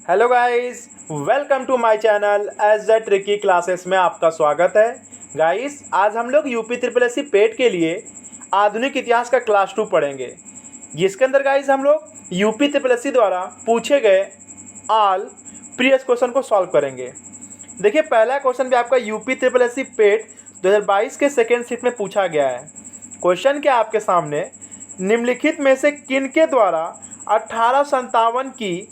Hello guys, welcome to my channel as the tricky classes में आपका स्वागत है। गाइस, आज हम लोग UP triple S C PET के लिए आधुनिक इतिहास का क्लास 2 पढ़ेंगे, जिसके अंदर गाइस हम लोग यूपी ट्रिपल एस सी द्वारा पूछे गए ऑल प्रीवियस क्वेश्चन को सॉल्व करेंगे। देखिए, पहला क्वेश्चन भी आपका यूपी ट्रिपल एस सी पेट 2022 के सेकेंड शिफ्ट में पूछा गया है। क्वेश्चन क्या आपके सामने, निम्नलिखित में से किनके द्वारा 1857 की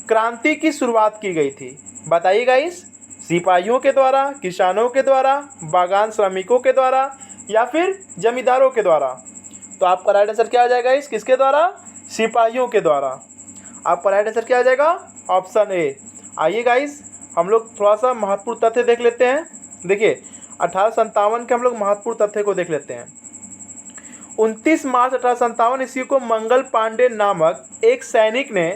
क्रांति की शुरुआत की गई थी? बताइए गाइस, सिपाहियों के द्वारा, किसानों के द्वारा, बागान श्रमिकों के द्वारा या फिर जमींदारों के द्वारा? तो आपका राइट आंसर क्या आ जाएगा इस किसके द्वारा? सिपाहियों के द्वारा। आपका राइट आंसर क्या आ जाएगा? Option A. आइए गाइस, हम लोग थोड़ा सा महत्वपूर्ण तथ्य देख लेते हैं। देखिए, 1857 के हम लोग महत्वपूर्ण तथ्य को देख लेते हैं। 29 मार्च 1857 ईस्वी को मंगल पांडे नामक एक सैनिक ने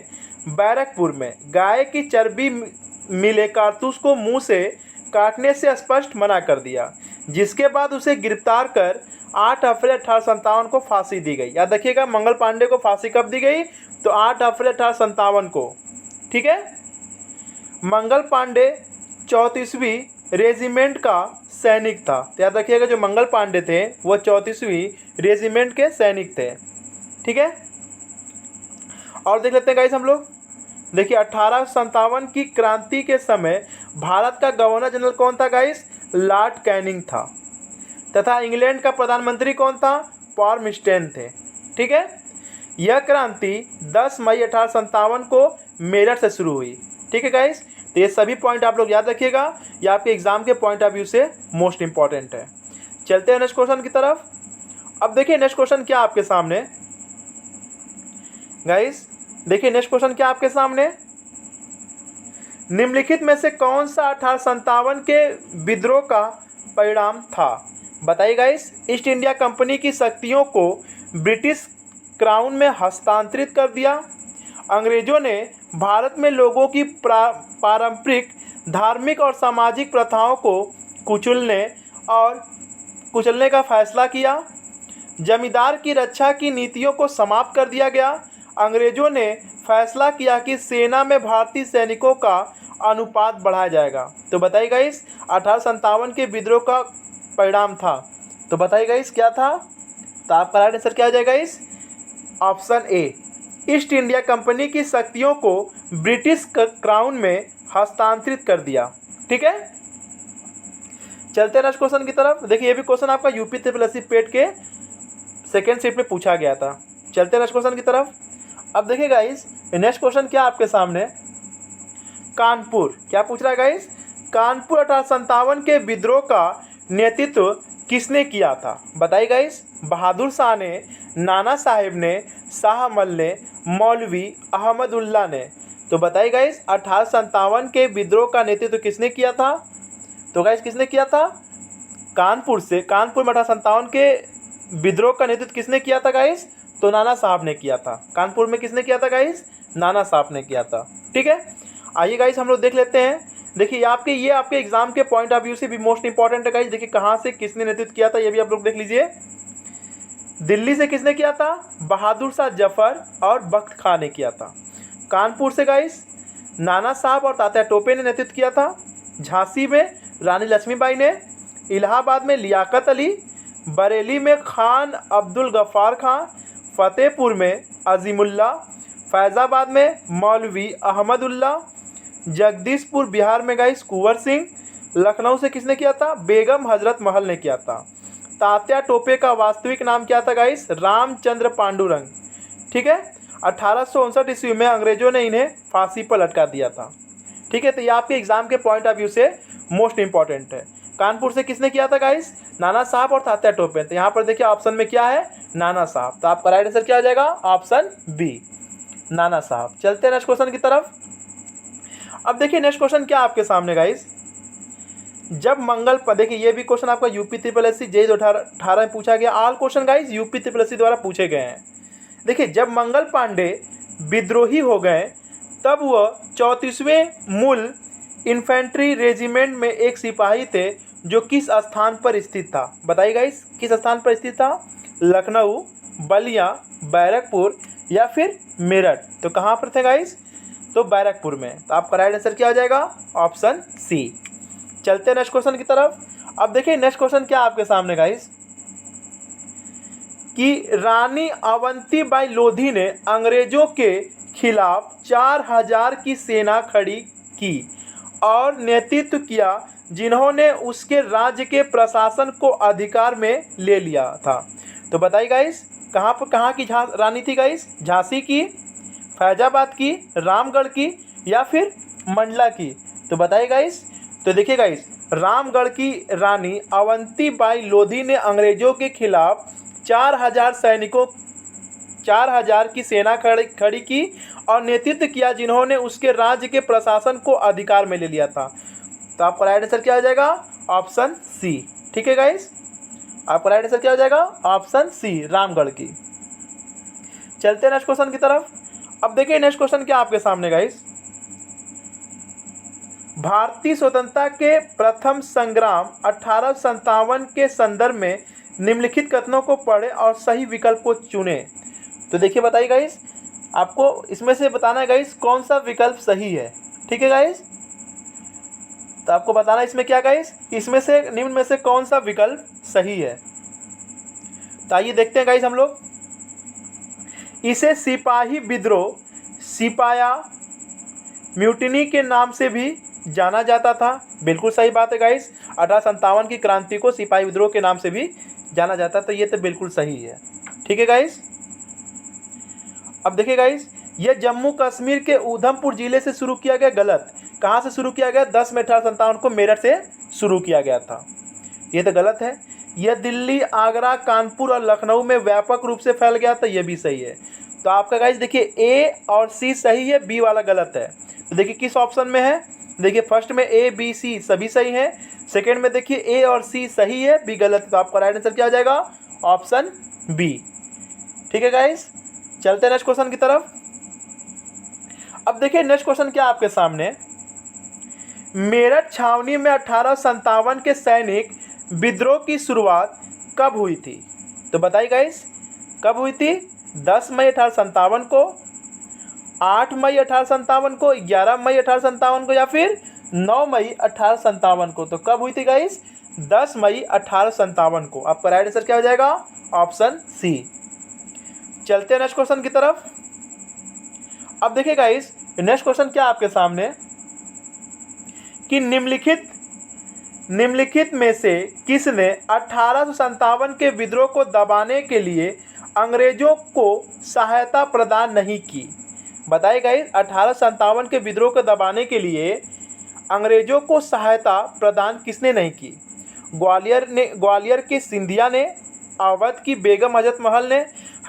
बैरकपुर में गाय की चर्बी मिले कारतूस को मुंह से काटने से स्पष्ट मना कर दिया, जिसके बाद उसे गिरफ्तार कर 8 अप्रैल 1857 को फांसी दी गई। याद रखिएगा, मंगल पांडे को फांसी कब दी गई? तो 8 अप्रैल 1857 को। ठीक है। मंगल पांडे 34वीं रेजिमेंट का सैनिक था। तो याद रखिएगा, जो मंगल पांडे थे वो 34वीं रेजिमेंट के सैनिक थे। ठीक है। और देख लेते हैं गाइस हम लोग। देखिए, 1857 की क्रांति के समय भारत का गवर्नर जनरल कौन था गाइस? लॉर्ड कैनिंग था। तथा इंग्लैंड का प्रधानमंत्री कौन था? पॉर्मस्टेन थे। ठीक है। यह क्रांति 10 मई 1857 को मेरठ से शुरू हुई। ठीक है गाइस, तो ये सभी पॉइंट आप लोग याद रखिएगा, ये आपके एग्जाम के पॉइंट ऑफ व्यू से मोस्ट इंपॉर्टेंट है। चलते हैं नेक्स्ट क्वेश्चन की तरफ। अब देखिए नेक्स्ट क्वेश्चन क्या आपके सामने गाइस, देखिए नेक्स्ट क्वेश्चन क्या आपके सामने, निम्नलिखित में से कौन सा 1857 के विद्रोह का परिणाम था? बताइए गाइस। ईस्ट इंडिया कंपनी की शक्तियों को ब्रिटिश क्राउन में हस्तांतरित कर दिया। अंग्रेजों ने भारत में लोगों की पारंपरिक धार्मिक और सामाजिक प्रथाओं को कुचलने का फैसला किया। जमींदार की रक्षा की नीतियों को समाप्त कर दिया गया। अंग्रेजों ने फैसला किया कि सेना में भारतीय सैनिकों का अनुपात बढ़ाया जाएगा। तो बताइए गाइस, 1857 के विद्रोह का परिणाम था। तो बताइए गाइस क्या था? तो आपका राइट आंसर क्या आ जाएगा इस? Option A. East India company की शक्तियों को ब्रिटिश क्राउन में हस्तांतरित कर दिया। ठीक है। चलते हैं नेक्स्ट क्वेश्चन की तरफ। देखिए, ये भी क्वेश्चन आपका UP triple S C PET के सेकेंड शिफ्ट में पूछा गया था। चलते हैं नेक्स्ट क्वेश्चन की तरफ। अब देखिए गाइस, नेक्स्ट क्वेश्चन क्या आपके सामने, कानपुर क्या पूछ रहा है गाइस? कानपुर 1857 के विद्रोह का नेतृत्व किसने किया था? बताइए गाइस। बहादुर शाह ने, नाना साहेब ने, शाह अमल ने, मौलवी अहमदुल्ला ने? तो बताइए गाइस, 1857 के विद्रोह का नेतृत्व किसने किया था? तो गाइस किसने किया था? कानपुर में 1857 के विद्रोह का नेतृत्व किसने किया था गाइस? तो नाना साहब ने किया था। कानपुर में किसने किया था गाइस? नाना साहब ने किया था। ठीक है। आइए गाइस, हम लोग देख लेते हैं। देखिए, ये आपके एग्जाम के पॉइंट ऑफ व्यू से भी मोस्ट इंपॉर्टेंट है गाइस। देखिए, कहाँ से किसने नेतृत्व किया था ये भी आप लोग देख लीजिए। दिल्ली से किसने किया था? बहादुर शाह जफर और बख्त खां ने किया था। कानपुर से गाइस नाना साहब और तात्या टोपे ने नेतृत्व किया था। झांसी में रानी लक्ष्मीबाई ने, इलाहाबाद में लियाकत अली, बरेली में खान अब्दुल गफ्फार खां, फतेहपुर में अजीमुल्ला, फैज़ाबाद में मौलवी अहमदुल्ला, जगदीशपुर बिहार में गाइस कुंवर सिंह, लखनऊ से किसने किया था? बेगम हजरत महल ने किया था। तात्या टोपे का वास्तविक नाम क्या था गाइस? रामचंद्र पांडुरंग। ठीक है। 1859 ईस्वी में अंग्रेजों ने इन्हें फांसी पर लटका दिया था। ठीक है। तो ये आपके एग्जाम के पॉइंट ऑफ व्यू से मोस्ट इंपॉर्टेंट है। कानपुर से किसने किया था गाइस? नाना साहब और तात्या टोपे। तो यहाँ पर देखिए ऑप्शन में क्या है? नाना साहब। तो आपका राइट आंसर क्या आ जाएगा? ऑप्शन बी, नाना साहब। चलते हैं नेक्स्ट क्वेश्चन की तरफ। अब देखिए नेक्स्ट क्वेश्चन क्या आपके सामने गाइस, जब मंगल पर, देखिए ये भी क्वेश्चन आपका UP triple S C JEE 2018 में पूछा गया। All question guys UP triple S C द्वारा पूछे गए हैं। देखिए, जब मंगल पांडे विद्रोही हो गए तब वह 34वें मूल इन्फेंट्री रेजिमेंट में एक सिपाही थे, जो किस स्थान पर स्थित था? बताइए गाइस, किस स्थान पर स्थित था? लखनऊ, बलिया, बैरकपुर या फिर मेरठ? तो कहाँ पर थे गाइस? तो बैरकपुर में। तो आपका राइट आंसर क्या हो जाएगा? Option C. चलते हैं नेक्स्ट क्वेश्चन की तरफ। अब देखिए नेक्स्ट क्वेश्चन क्या आपके सामने गाइस, कि रानी अवंतीबाई लोधी ने अंग्रेजों के खिलाफ 4000 की सेना खड़ी की और नेतृत्व किया, जिन्होंने उसके राज्य के प्रशासन को अधिकार में ले लिया था। तो बताइए गाइस, कहाँ की रानी थी गाइस? झांसी की, फैजाबाद की, रामगढ़ की या फिर मंडला की? तो बताइए गाइस। तो देखिए गाइस, रामगढ़ की रानी अवंतीबाई लोधी ने अंग्रेजों के खिलाफ 4000 की सेना खड़ी की और नेतृत्व किया, जिन्होंने उसके राज्य के प्रशासन को अधिकार में ले लिया था। तो आपका राइट आंसर क्या हो जाएगा? Option C. ठीक है गाइस, आपका राइट आंसर क्या हो जाएगा? ऑप्शन सी, रामगढ़ की। चलते हैं नेक्स्ट क्वेश्चन की तरफ। अब देखिए नेक्स्ट क्वेश्चन क्या आपके सामने गाइस, भारतीय स्वतंत्रता के प्रथम संग्राम 1857 के संदर्भ में निम्नलिखित कथनों को पढ़ें और सही विकल्प को चुनें। तो देखिए बताइए गाइस, आपको इसमें से बताना है गाइस कौन सा विकल्प सही है। ठीक है गाइस, तो आपको बताना इसमें क्या गाइस, इसमें से निम्न में से कौन सा विकल्प सही है। तो आइए देखते हैं गाइस हम लोग। इसे सिपाही विद्रोह, सिपाया म्यूटिनी के नाम से भी जाना जाता था। बिल्कुल सही बात है गाइस, 1857 की क्रांति को सिपाही विद्रोह के नाम से भी जाना जाता है। तो ये तो बिल्कुल सही है। ठीक है गाइस, अब देखिए गाइस, ये जम्मू कश्मीर के उधमपुर जिले से शुरू किया गया। गलत। कहाँ से शुरू किया गया? 10 मई 1857 को मेरठ से शुरू किया गया था। ये तो गलत है। यह दिल्ली, आगरा, कानपुर और लखनऊ में व्यापक रूप से फैल गया था। ये भी सही है। तो आपका गाइस देखिए ए और सी सही है, बी वाला गलत है। तो देखिए किस ऑप्शन में है, देखिए फर्स्ट में ए बी सी सभी सही है, सेकेंड में देखिए ए और सी सही है, बी गलत है। तो आपका राइट आंसर क्या हो जाएगा? Option B. ठीक है गाइस, चलते हैं नेक्स्ट क्वेश्चन की तरफ। अब देखिए नेक्स्ट क्वेश्चन क्या आपके सामने, मेरठ छावनी में 1857 के सैनिक विद्रोह की शुरुआत कब हुई थी? तो बताइए गाइस, कब हुई थी? 10 मई 1857 को, 8 मई 1857 को, 11 मई 1857 को या फिर 9 मई 1857 को? तो कब हुई थी गाइस? 10 मई 1857 को। आपका राइट आंसर क्या हो जाएगा? Option C. चलते हैं नेक्स्ट क्वेश्चन की तरफ। अब देखिए गाइस, नेक्स्ट क्वेश्चन क्या आपके सामने, कि निम्नलिखित में से किसने 1857 के विद्रोह को दबाने के लिए अंग्रेजों को सहायता प्रदान नहीं की? बताइए गाइस, 1857 के विद्रोह को दबाने के लिए अंग्रेजों को सहायता प्रदान किसने नहीं की? ग्वालियर के सिंधिया ने, अवध की बेगम हजरत महल ने,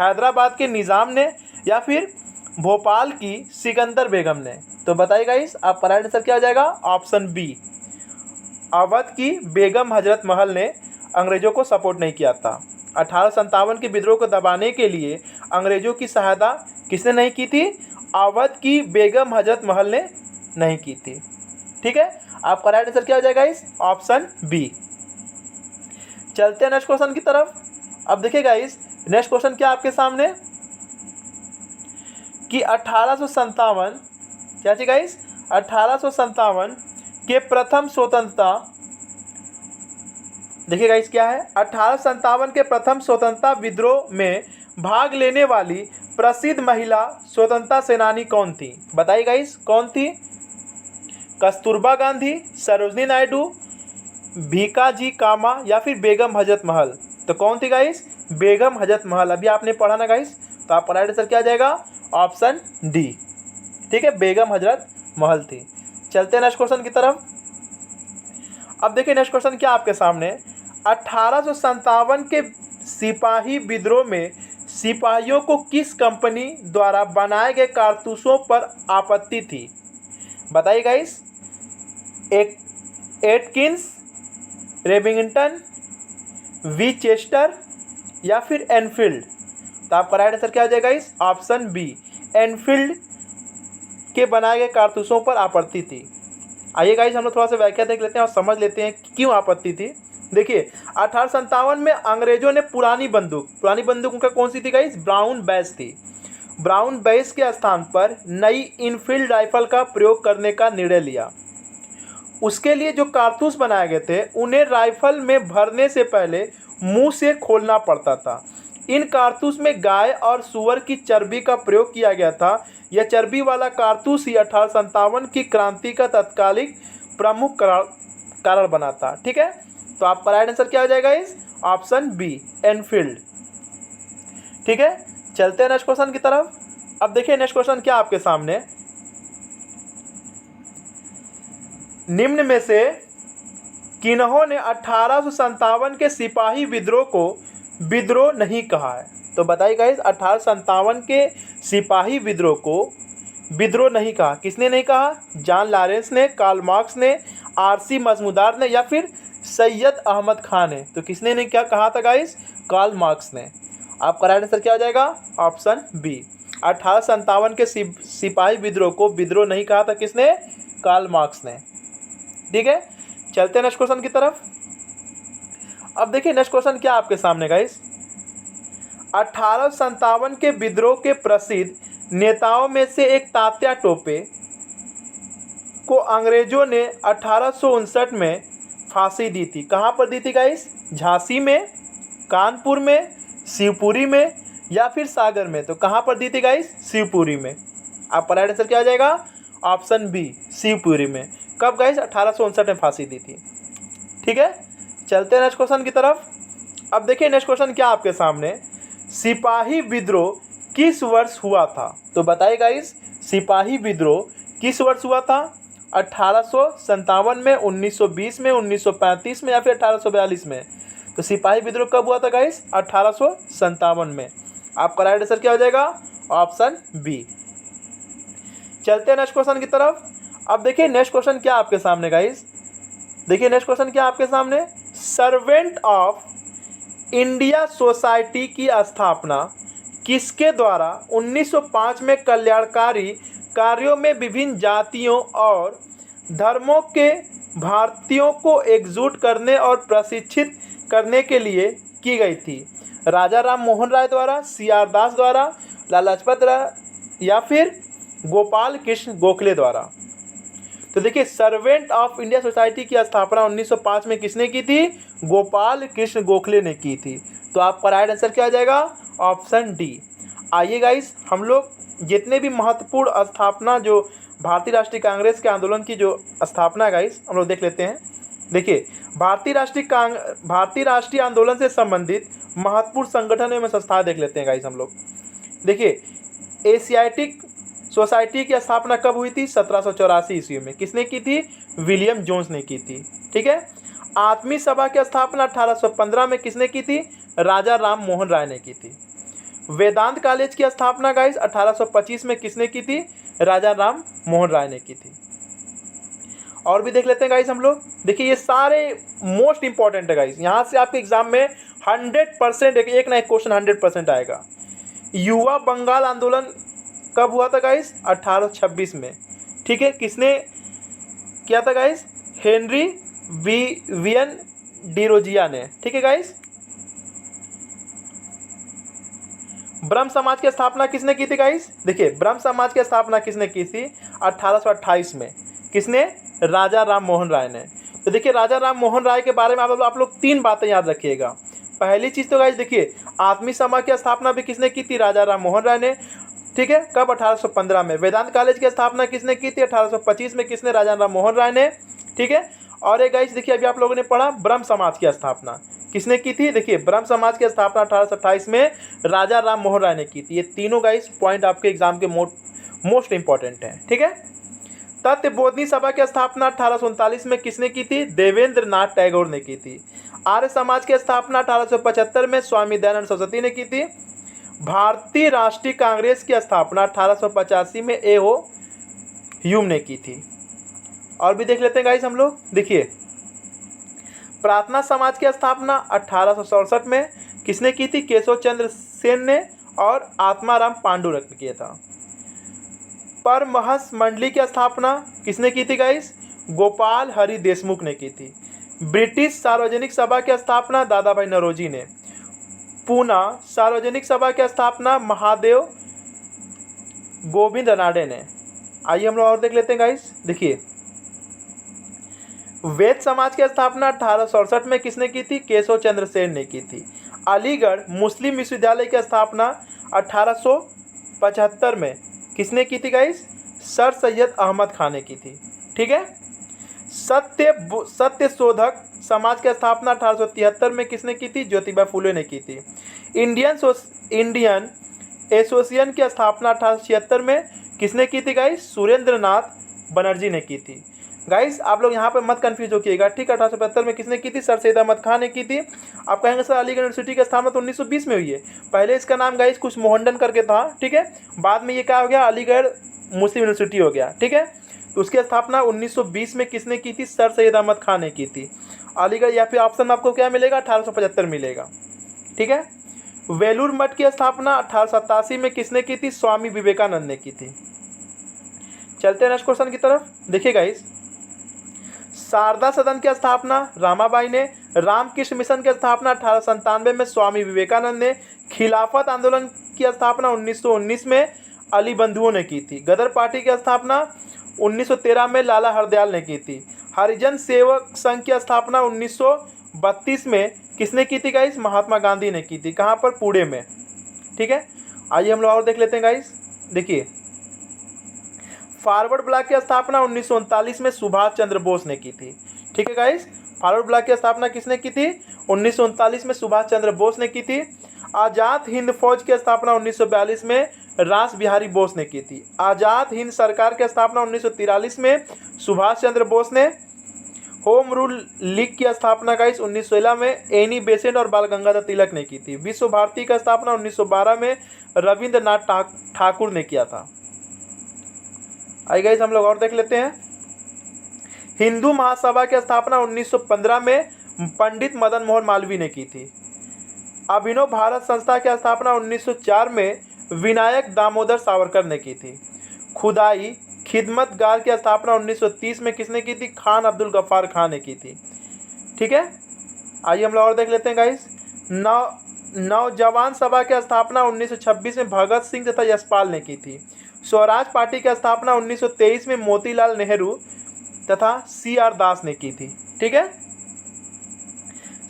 हैदराबाद के निज़ाम ने या फिर भोपाल की सिकंदर बेगम ने? तो बताइए गाइस, आपका राइट आंसर क्या हो जाएगा? ऑप्शन बी, अवध की बेगम हजरत महल ने अंग्रेजों को सपोर्ट नहीं किया था। 1857 के विद्रोह को दबाने के लिए अंग्रेजों की सहायता किसने नहीं की थी? अवध की बेगम हजरत महल ने नहीं की थी। ठीक है, आपका राइट आंसर क्या हो जाएगा इस? Option B. चलते हैं नेक्स्ट क्वेश्चन की तरफ। अब देखिए गाइस, नेक्स्ट क्वेश्चन क्या आपके सामने, कि 1857 क्या चाहिए गाइस, 1857 के प्रथम स्वतंत्रता, देखिए गाइस क्या है, 1857 के प्रथम स्वतंत्रता विद्रोह में भाग लेने वाली प्रसिद्ध महिला स्वतंत्रता सेनानी कौन थी? बताइए गाइस, कौन थी? कस्तूरबा गांधी, सरोजनी नायडू, भीकाजी कामा या फिर बेगम हजरत महल? तो कौन थी गाइस? बेगम हजरत महल। अभी आपने पढ़ा ना गाइस, तो आपका राइट आंसर क्या आ जाएगा? Option D. ठीक है, बेगम हजरत महल थी। चलते हैं नेक्स्ट क्वेश्चन की तरफ। अब देखिए नेक्स्ट क्वेश्चन क्या आपके सामने, 1857 के सिपाही विद्रोह में सिपाहियों को किस कंपनी द्वारा बनाए गए कारतूसों पर आपत्ति थी? बताइए गाइस, एटकिंस, रेमिंगटन, विचेस्टर या फिर एनफील्ड? तो आपका राइट आंसर क्या हो जाएगा इस? ऑप्शन बी, एनफील्ड के बनाए गए कारतूसों पर आपत्ति थी। आइए गाइस, हम लोग थोड़ा सा व्याख्या देख लेते हैं और समझ लेते हैं कि क्यों आपत्ति थी। देखिए, 1857 में अंग्रेजों ने पुरानी बंदूक उनका कौन सी थी गाइस? ब्राउन बैज थी। ब्राउन बैस के स्थान पर नई इनफील्ड राइफल का प्रयोग करने का निर्णय लिया। उसके लिए जो कारतूस बनाए गए थे उन्हें राइफल में भरने से पहले मुंह से खोलना पड़ता था। इन कारतूस में गाय और सूअर की चर्बी का प्रयोग किया गया था। यह चर्बी वाला कारतूस ही 1857 की क्रांति का तत्कालिक प्रमुख कारण बना था। ठीक है, तो आपका राइट आंसर क्या हो जाएगा इस ऑप्शन बी, एनफील्ड। ठीक है, चलते हैं नेक्स्ट क्वेश्चन की तरफ। अब देखिए नेक्स्ट क्वेश्चन क्या आपके सामने, निम्न में से किन्हों ने 1857 के सिपाही विद्रोह को विद्रोह नहीं कहा है? तो बताइए गाइस, 1857 के सिपाही विद्रोह को विद्रोह नहीं कहा, किसने नहीं कहा? जॉन लॉरेंस ने, कार्ल मार्क्स ने, आरसी मजमूदार ने, या फिर सैयद अहमद खान ने? तो किसने नहीं क्या कहा था गाइस? कार्ल मार्क्स ने। आपका राइट आंसर क्या हो जाएगा? ऑप्शन बी, 1857 के सिपाही विद्रोह को विद्रोह नहीं कहा था, किसने? कार्ल मार्क्स ने। ठीक है, चलते हैं नेक्स्ट क्वेश्चन की तरफ। अब देखिए नेक्स्ट क्वेश्चन क्या आपके सामने गाइस, 1857 के विद्रोह के प्रसिद्ध नेताओं में से एक तात्या टोपे को अंग्रेजों ने 1859 में फांसी दी थी। कहाँ पर दी थी गाइस? झांसी में, कानपुर में, शिवपुरी में, या फिर सागर में? तो कहाँ पर दी थी गाइस? शिवपुरी में। आपका राइट आंसर क्या आ जाएगा? ऑप्शन बी, शिवपुरी में। कब गाइस? 1859 में फांसी दी थी। ठीक है, चलते हैं नेक्स्ट क्वेश्चन की तरफ। अब देखिए नेक्स्ट क्वेश्चन क्या आपके सामने, सिपाही विद्रोह किस वर्ष हुआ था? तो बताइए गाइस, सिपाही विद्रोह किस वर्ष हुआ था? 1857 में, 1920 में, 1935 में, या फिर 1842 में? तो सिपाही विद्रोह कब हुआ था गाइस? 1857 में। आपका राइट आंसर क्या हो जाएगा? Option B. चलते हैं नेक्स्ट क्वेश्चन की तरफ। अब देखिए नेक्स्ट क्वेश्चन क्या आपके सामने गाइस, देखिए नेक्स्ट क्वेश्चन क्या आपके सामने, सर्वेंट ऑफ इंडिया सोसाइटी की स्थापना किसके द्वारा 1905 में कल्याणकारी कार्यों में विभिन्न जातियों और धर्मों के भारतीयों को एकजुट करने और प्रशिक्षित करने के लिए की गई थी? राजा राम मोहन राय द्वारा, CR दास द्वारा, लाला लाजपत राय, या फिर गोपाल कृष्ण गोखले द्वारा? तो देखिए, सर्वेंट ऑफ इंडिया सोसाइटी की स्थापना 1905 में किसने की थी? गोपाल कृष्ण गोखले ने की थी। तो आपका राइट आंसर क्या आ जाएगा? Option D. आइए गाइस, हम लोग जितने भी महत्वपूर्ण स्थापना जो भारतीय राष्ट्रीय कांग्रेस के आंदोलन की जो स्थापना है गाइस, हम लोग देख लेते हैं। देखिए, भारतीय राष्ट्रीय आंदोलन से संबंधित महत्वपूर्ण संगठनों में संस्थाएं देख लेते हैं गाइस हम लोग। देखिए, एशियाटिक सोसाइटी की स्थापना कब हुई थी? 1784 ईस्वी में। किसने की थी? विलियम जोन्स ने की थी। ठीक है, आत्मी सभा की स्थापना 1815 में किसने की थी? राजा राम मोहन राय ने की थी। वेदांत कॉलेज की स्थापना गाइस 1825 में किसने की थी? राजा राम मोहन राय ने की थी। और भी देख लेते हैं गाइस हम लोग। देखिए, ये सारे मोस्ट इंपॉर्टेंट है गाइस, यहाँ से आपके एग्जाम में 100% एक ना एक क्वेश्चन 100% आएगा। युवा बंगाल आंदोलन कब हुआ था गाइस? 1826 में। ठीक है, किसने किया था गाइस? हेनरी वियन डिरोजिया ने। ठीक है गाइस, ब्रह्म समाज की स्थापना किसने की थी गाइस? देखिए, ब्रह्म समाज की स्थापना किसने की थी? 1828 में। किसने? राजा राम मोहन राय ने। तो देखिए, राजा राम मोहन राय के बारे में आप लोग 3 बातें याद रखिएगा। पहली चीज़ तो गाइस देखिए, आत्मी सभा की स्थापना भी किसने की थी? राजा राम मोहन राय ने। ठीक है, कब? 1815 में। वेदांत कॉलेज की स्थापना किसने की थी? 1825 में। किसने? राजा राम मोहन राय ने। ठीक है, और एक गाइस देखिए, अभी आप लोगों ने पढ़ा ब्रह्म समाज की स्थापना किसने की थी? देखिए, ब्रह्म समाज की स्थापना 1828 में राजा राम मोहन राय ने की थी। ये तीनों गाइस पॉइंट आपके एग्जाम के मोस्ट इंपॉर्टेंट हैं। ठीक है, तत्व बोधनी सभा की स्थापना 1839 में किसने की थी? देवेंद्र नाथ टैगोर ने की थी। आर्य समाज की स्थापना 1875 में स्वामी दयानंद सरस्वती ने की थी। भारतीय राष्ट्रीय कांग्रेस की स्थापना 1885 में A.O. ह्यूम ने की थी। और भी देख लेते हैं गाइस हम लोग। देखिए, प्रार्थना समाज की स्थापना 1867 में किसने की थी? केशव चंद्र सेन ने और आत्माराम पांडुरंग ने किया था। परमहंस मंडली की स्थापना किसने की थी गाइस? गोपाल हरि देशमुख ने की थी। ब्रिटिश सार्वजनिक सभा की स्थापना दादा भाई नौरोजी ने। पूना सार्वजनिक सभा की स्थापना महादेव गोविंद रनाडे ने। आइए हम लोग और देख लेते हैं गाइस। देखिए, वैद्य समाज की स्थापना 1867 में किसने की थी? केशव चंद्र सेन ने की थी। अलीगढ़ मुस्लिम विश्वविद्यालय की स्थापना 1875 में किसने की थी गाइस? सर सैयद अहमद खान ने की थी। ठीक है। सत्य शोधक समाज की स्थापना 1873 में किसने की थी? ज्योतिबा फुले ने की थी। इंडियन एसोसिएशन की स्थापना 1876 में किसने की थी गाइस? सुरेंद्र नाथ बनर्जी ने की थी। गाइस आप लोग यहाँ पे मत कंफ्यूज होइएगा, ठीक है। 1875 में किसने की थी? सर सैयद अहमद खान ने की थी। आप कहेंगे सर अलीगढ़ यूनिवर्सिटी की स्थापना तो 1920 में हुई है। पहले इसका नाम गाइस कुछ मोहनडन करके था, ठीक है। बाद में ये क्या हो गया? अलीगढ़ मुस्लिम यूनिवर्सिटी हो गया, ठीक है। तो उसकी स्थापना 1920 में किसने की थी? सर सैयद अहमद खान ने की थी। अलीगढ़, या फिर ऑप्शन में आपको क्या मिलेगा? 1875 मिलेगा, ठीक है। वेलूर मठ की स्थापना 1887 में किसने की थी? स्वामी विवेकानंद ने की थी। चलते हैं नेक्स्ट क्वेश्चन की तरफ। देखिए गाइस, शारदा सदन की स्थापना रामाबाई ने। रामकृष्ण मिशन की स्थापना 1897 में स्वामी विवेकानंद ने। खिलाफत आंदोलन की स्थापना 1919 में अली बंधुओं ने की थी। गदर पार्टी की स्थापना 1913 में लाला हरदयाल ने की थी। हरिजन सेवक संघ की स्थापना 1932 में किसने की थी गाइस? महात्मा गांधी ने की थी। कहाँ पर? पुणे में, ठीक है। आइए हम लोग और देख लेते हैं गाइस। देखिए, फॉरवर्ड ब्लॉक की स्थापना 1939 में सुभाष चंद्र बोस ने की थी। ठीक है गाइस, फॉरवर्ड ब्लॉक की स्थापना किसने की थी? 1939 में सुभाष चंद्र बोस ने की थी। आज़ाद हिंद फौज की स्थापना 1942 में रास बिहारी बोस ने की थी। आज़ाद हिंद सरकार की स्थापना 1943 में सुभाष चंद्र बोस ने। होम रूल लीग की स्थापना गाइस 1916 में एनी बेसेंट और बाल गंगाधर तिलक ने की थी। विश्व भारती की स्थापना 1912 में रविंद्रनाथ ठाकुर ने किया था। आइए गाइस हम लोग और देख लेते हैं। हिंदू महासभा की स्थापना 1915 में पंडित मदन मोहन मालवीय ने की थी। अभिनव भारत संस्था की स्थापना 1904 में विनायक दामोदर सावरकर ने की थी। खुदाई खिदमतगार की स्थापना 1930 में किसने की थी? खान अब्दुल गफ्फार खान ने की थी। ठीक है। आइए हम लोग और देख लेते हैं गाइस। नौजवान सभा की स्थापना 1926 में भगत सिंह तथा यशपाल ने की थी। स्वराज पार्टी की स्थापना 1923 में मोतीलाल नेहरू तथा CR दास ने की थी। ठीक है।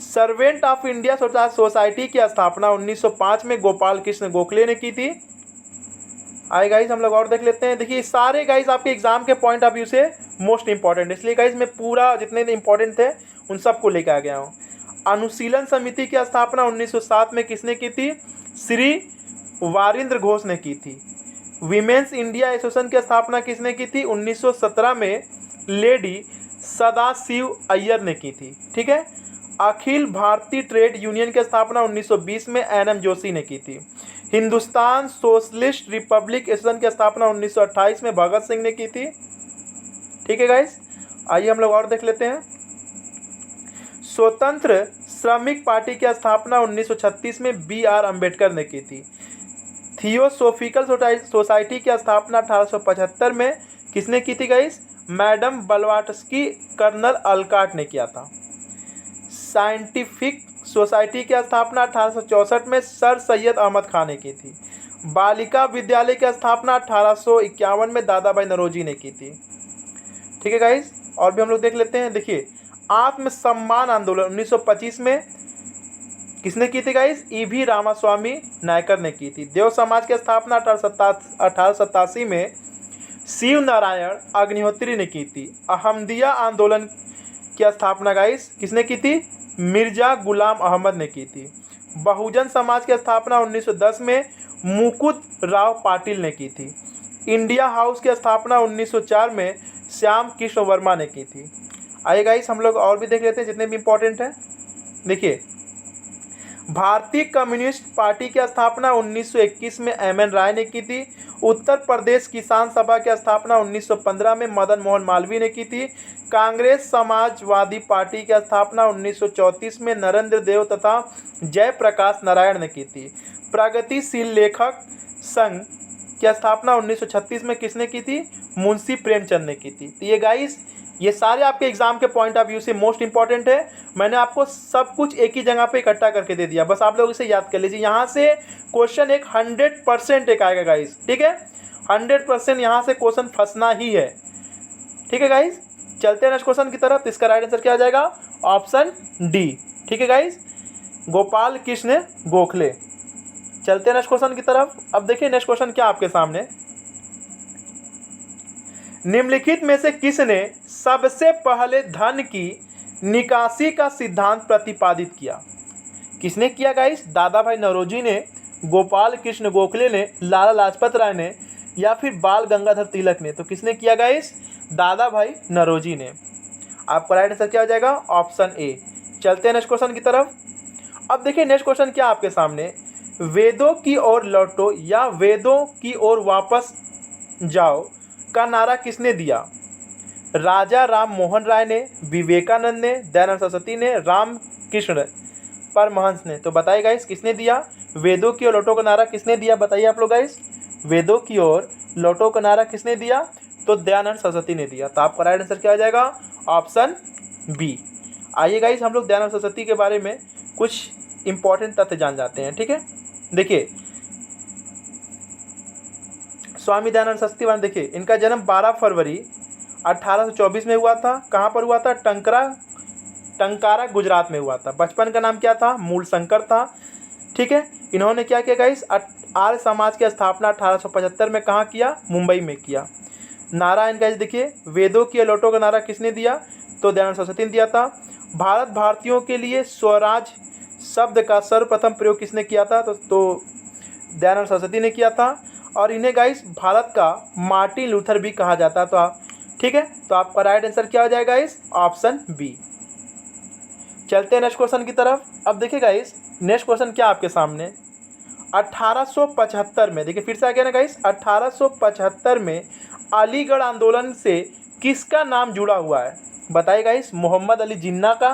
सर्वेंट ऑफ इंडिया सोसाइटी की स्थापना 1905 में गोपाल कृष्ण गोखले ने की थी। आए गाइस हम लोग और देख लेते हैं। देखिए सारे गाइस आपके एग्जाम के पॉइंट ऑफ व्यू से मोस्ट इंपॉर्टेंट, इसलिए गाइस मैं पूरा जितने इंपॉर्टेंट थे उन सबको लेकर आ गया हूँ। अनुशीलन समिति की स्थापना 1907 में किसने की थी? श्री वारिंद्र घोष ने की थी। विमेंस इंडिया एसोसिएशन की स्थापना किसने की थी? 1917 में लेडी सदाशिव अय्यर ने की थी। ठीक है। अखिल भारतीय ट्रेड यूनियन की स्थापना 1920 में NM जोशी ने की थी। हिंदुस्तान सोशलिस्ट रिपब्लिक एसोसिएशन की स्थापना 1928 में भगत सिंह ने की थी। ठीक है गाइस, आइए हम लोग और देख लेते हैं। स्वतंत्र श्रमिक पार्टी की स्थापना 1936 में BR अम्बेडकर ने की थी। थियोसोफिकल सोसाइटी की स्थापना 1875 में किसने की थी गाइस? मैडम ब्लवाट्स्की कर्नल अलकाट ने किया था। साइंटिफिक सोसाइटी की स्थापना 1864 में सर सैयद अहमद खान ने की थी। बालिका विद्यालय की स्थापना 1851 में दादा भाई नौरोजी ने की थी। ठीक है गाइस, और भी हम लोग देख लेते हैं। देखिए आत्मसम्मान आंदोलन 1925 में किसने की थी गाइस? EV रामास्वामी नायकर ने की थी। देव समाज की स्थापना 1887 में शिव नारायण अग्निहोत्री ने की थी। अहमदिया आंदोलन की स्थापना गाइस किसने की थी? मिर्जा गुलाम अहमद ने की थी। बहुजन समाज की स्थापना 1910 में मुकुट राव पाटिल ने की थी। इंडिया हाउस की स्थापना 1904 में श्याम कृष्ण वर्मा ने की थी। आइए गाइस हम लोग और भी देख लेते हैं जितने भी इंपॉर्टेंट हैं। देखिए भारतीय कम्युनिस्ट पार्टी की स्थापना 1921 में MN राय ने की थी। उत्तर प्रदेश किसान सभा की स्थापना 1915 में मदन मोहन मालवीय ने की थी। कांग्रेस समाजवादी पार्टी की स्थापना 1934 में नरेंद्र देव तथा जयप्रकाश नारायण ने की थी। प्रगतिशील लेखक संघ की स्थापना 1936 में किसने की थी? मुंशी प्रेमचंद ने की थी। तो ये गाइस ये सारे आपके एग्जाम के पॉइंट ऑफ व्यू से मोस्ट इंपॉर्टेंट है। मैंने आपको सब कुछ एक ही जगह पे इकट्ठा करके दे दिया, बस आप लोग इसे याद कर लीजिए। यहाँ से क्वेश्चन एक 100% एक आएगा गाइस। ठीक है, 100% यहाँ से क्वेश्चन फंसना ही है। ठीक है गाइस, चलते हैं नेक्स्ट क्वेश्चन की तरफ। इसका राइट आंसर क्या हो जाएगा? Option D. ठीक है गाइस, गोपाल कृष्ण गोखले। चलते हैं नेक्स्ट क्वेश्चन की तरफ। अब देखिए नेक्स्ट क्वेश्चन क्या आपके सामने, निम्नलिखित में से किसने सबसे पहले धन की निकासी का सिद्धांत प्रतिपादित किया? किसने किया गाइस? दादा भाई नौरोजी ने, गोपाल कृष्ण गोखले ने, लाला लाजपत राय ने, या फिर बाल गंगाधर तिलक ने? तो किसने किया गाइस? दादा भाई नौरोजी ने। आपका राइट आंसर क्या हो जाएगा? Option A. चलते हैं नेक्स्ट क्वेश्चन की तरफ। अब देखिए नेक्स्ट क्वेश्चन क्या आपके सामने, वेदों की ओर लौटो या वेदों की ओर वापस जाओ का नारा किसने दिया? राजा राम मोहन राय ने, विवेकानंद ने, दयानंद सरस्वती ने, रामकृष्ण परमहंस ने? तो बताइए गाइस किसने दिया वेदों की ओर लौटो का नारा? किसने दिया बताइए आप लोग गाइस? वेदों की ओर लौटो का नारा किसने दिया? तो दयानंद सरस्वती ने दिया। तो आपका राइट आंसर क्या हो जाएगा? Option B. आइए गाइस हम लोग दयानंद सरस्वती के बारे में कुछ इंपॉर्टेंट तथ्य जान जाते हैं। ठीक है, देखिए स्वामी दयानंद सरस्वती, देखिए इनका जन्म 12 फरवरी 1824 में हुआ था। कहाँ पर हुआ था? टंकारा गुजरात में हुआ था। बचपन का नाम क्या था? मूलशंकर था। ठीक है, इन्होंने क्या किया गाइस? आर्य समाज की स्थापना 1875 में कहाँ किया? मुंबई में किया। नारा इनका देखिए, वेदों की लौटो का नारा किसने दिया? तो दयानंद सरस्वती ने दिया था। भारत भारतीयों के लिए स्वराज शब्द का सर्वप्रथम प्रयोग किसने किया था? तो दयानंद सरस्वती ने किया था। और इन्हें गाइस भारत का मार्टिन लूथर भी कहा जाता था। ठीक है, तो आपका राइट आंसर क्या हो जाएगा गाइस? Option B. चलते हैं नेक्स्ट क्वेश्चन की तरफ। अब देखिए गाइस नेक्स्ट क्वेश्चन क्या आपके सामने, 1875 में, देखिए फिर से आ गया ना गाइस, 1875 में अलीगढ़ आंदोलन से किसका नाम जुड़ा हुआ है? बताइए गाइस, मोहम्मद अली जिन्ना का,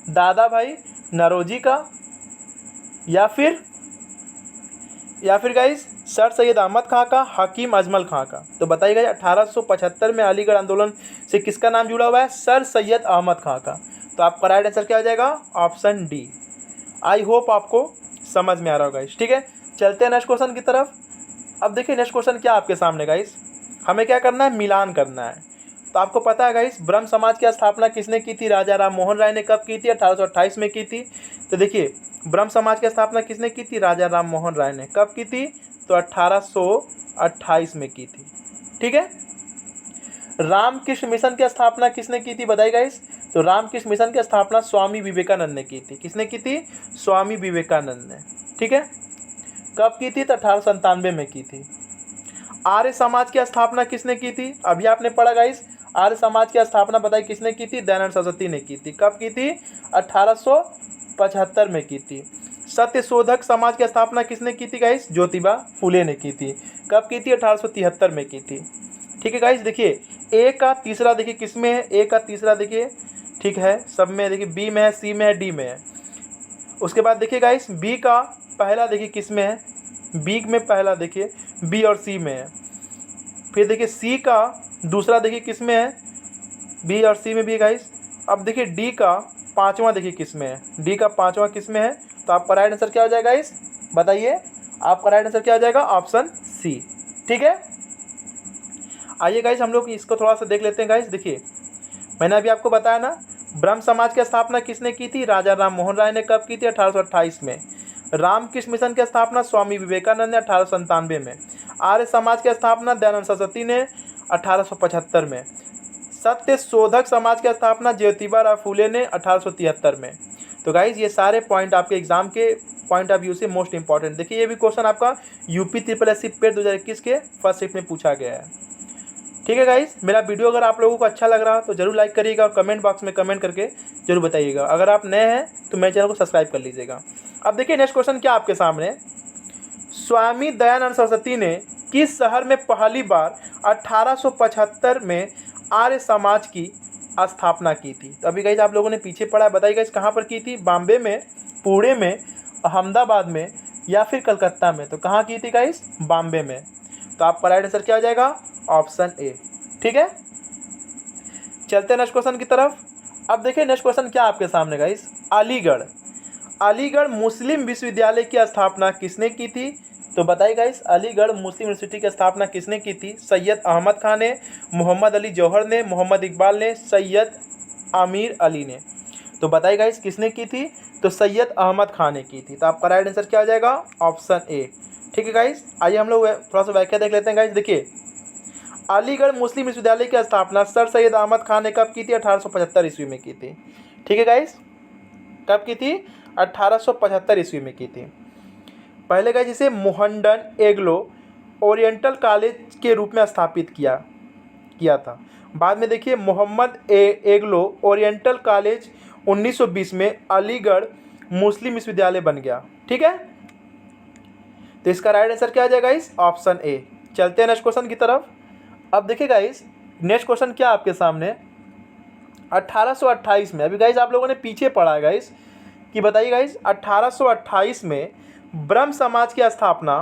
दादा भाई नौरोजी का, या फिर गाइस सर सैयद अहमद खां का, हकीम अजमल खां का? तो बताइए गाइस 1875 में अलीगढ़ आंदोलन से किसका नाम जुड़ा हुआ है? सर सैयद अहमद खां का। तो आपका राइट आंसर क्या हो जाएगा? Option D. आई होप आपको समझ में आ रहा होगा गाइस। ठीक है, चलते हैं नेक्स्ट क्वेश्चन की तरफ। अब देखिए नेक्स्ट क्वेश्चन क्या आपके सामने गाइस, हमें क्या करना है? मिलान करना है। तो आपको पता है गाइस ब्रह्म समाज की स्थापना किसने की थी? राजा राम मोहन राय ने कब की थी? 1828 में की थी। तो देखिए ब्रह्म समाज की स्थापना किसने की थी? राजा राम मोहन राय ने। कब की थी? तो 1828 में की थी। ठीक है, रामकृष्ण मिशन की स्थापना किसने की थी बताइए गाइस? तो रामकृष्ण मिशन की स्थापना स्वामी विवेकानंद ने की थी। किसने की थी? स्वामी विवेकानंद ने। ठीक है, कब की थी? तो 1897 में की थी। आर्य समाज की स्थापना किसने की थी? अभी आपने पढ़ा गाइस, आर्य समाज की स्थापना बताइए किसने की थी? दयानंद सरस्वती ने की थी। कब की थी? 1875 में की थी। सत्यशोधक समाज की स्थापना किसने की थी गाइस? ज्योतिबा फुले ने की थी। कब की थी? 1873 में की थी। ठीक है गाइस, देखिए ए का तीसरा देखिए किस में है? ए का तीसरा देखिए, ठीक है, सब में देखिए, बी में है, सी में है, डी में है। उसके बाद देखिए गाइस बी का पहला देखिए किस में है? बी में पहला देखिए बी और सी में है। फिर देखिए सी का दूसरा देखिए किस में है? बी और सी में भी गाइस। अब देखिए डी का पांचवा देखिए किस में है? डी का पांचवा किस में है? तो आपका राइट आंसर क्या हो जाएगा गाइस? बताइए, आपका राइट आंसर क्या हो जाएगा? Option C. ठीक है, आइए गाइस हम लोग इसको थोड़ा सा देख लेते हैं गाइस। देखिए मैंने अभी आपको बताया ना, ब्रह्म समाज की स्थापना किसने की थी? राजा राम मोहन राय ने। कब की थी? 1828 में। रामकृष्ण मिशन की स्थापना स्वामी विवेकानंद ने 1897 में। आर्य समाज की स्थापना दयानंद सरस्वती ने 1875 में। सत्य शोधक समाज की स्थापना ज्योतिबा फुले ने 1873 में। तो गाइज ये सारे पॉइंट आपके एग्जाम के पॉइंट ऑफ व्यू से मोस्ट इंपॉर्टेंट। देखिए ये भी क्वेश्चन आपका यूपी SSSC पेड 2021 के फर्स्ट शिफ्ट में पूछा गया है। ठीक है गाइज, मेरा वीडियो अगर आप लोगों को अच्छा लग रहा तो जरूर लाइक करिएगा और कमेंट बॉक्स में कमेंट करके जरूर बताइएगा। अगर आप नए हैं तो मेरे चैनल को सब्सक्राइब कर लीजिएगा। अब देखिए नेक्स्ट क्वेश्चन क्या आपके सामने, स्वामी दयानंद सरस्वती ने किस शहर में पहली बार 1875 में आर्य समाज की स्थापना की थी? तो अभी गाइज आप लोगों ने पीछे पढ़ा है, बताइए गाइज कहाँ पर की थी? बॉम्बे में, पुणे में, अहमदाबाद में, या फिर कलकत्ता में? तो कहाँ की थी गाइज? बॉम्बे में। तो आपका राइट आंसर क्या हो जाएगा? Option A. ठीक है, चलते हैं नेक्स्ट क्वेश्चन की तरफ। अब देखिए नेक्स्ट क्वेश्चन क्या आपके सामने गाइज, अलीगढ़ मुस्लिम विश्वविद्यालय की स्थापना किसने की थी? तो बताइए गाइस, अलीगढ़ मुस्लिम यूनिवर्सिटी की स्थापना किसने की थी? सैयद अहमद खान ने, मोहम्मद अली जौहर ने, मोहम्मद इकबाल ने, सैयद आमिर अली ने। तो बताइए गाइस किसने की थी? तो सैयद अहमद खान ने की थी। तो आपका राइट आंसर क्या हो जाएगा? Option A. ठीक है गाइस, आइए हम लोग थोड़ा सा व्याख्या देख लेते हैं गाइस। देखिए, अलीगढ़ मुस्लिम विश्वविद्यालय की स्थापना सर सैयद अहमद खान ने कब की थी? 1875 ईस्वी में की थी। ठीक है गाइस, कब की थी? 1875 ईस्वी में की थी। पहले गाइस इसे मोहनडन एग्लो ओरिएंटल कॉलेज के रूप में स्थापित किया था। बाद में देखिए मोहम्मद एग्लो ओरिएंटल कॉलेज 1920 में अलीगढ़ मुस्लिम विश्वविद्यालय बन गया। ठीक है, तो इसका राइट आंसर क्या आ जाएगा? इस ऑप्शन ए। चलते हैं नेक्स्ट क्वेश्चन की तरफ। अब देखिए गाइस, नेक्स्ट क्वेश्चन क्या आपके सामने 1828 में, अभी गाइस आप लोगों ने पीछे पढ़ा है गाइस कि बताइए गाइस 1828 में ब्रह्म समाज की स्थापना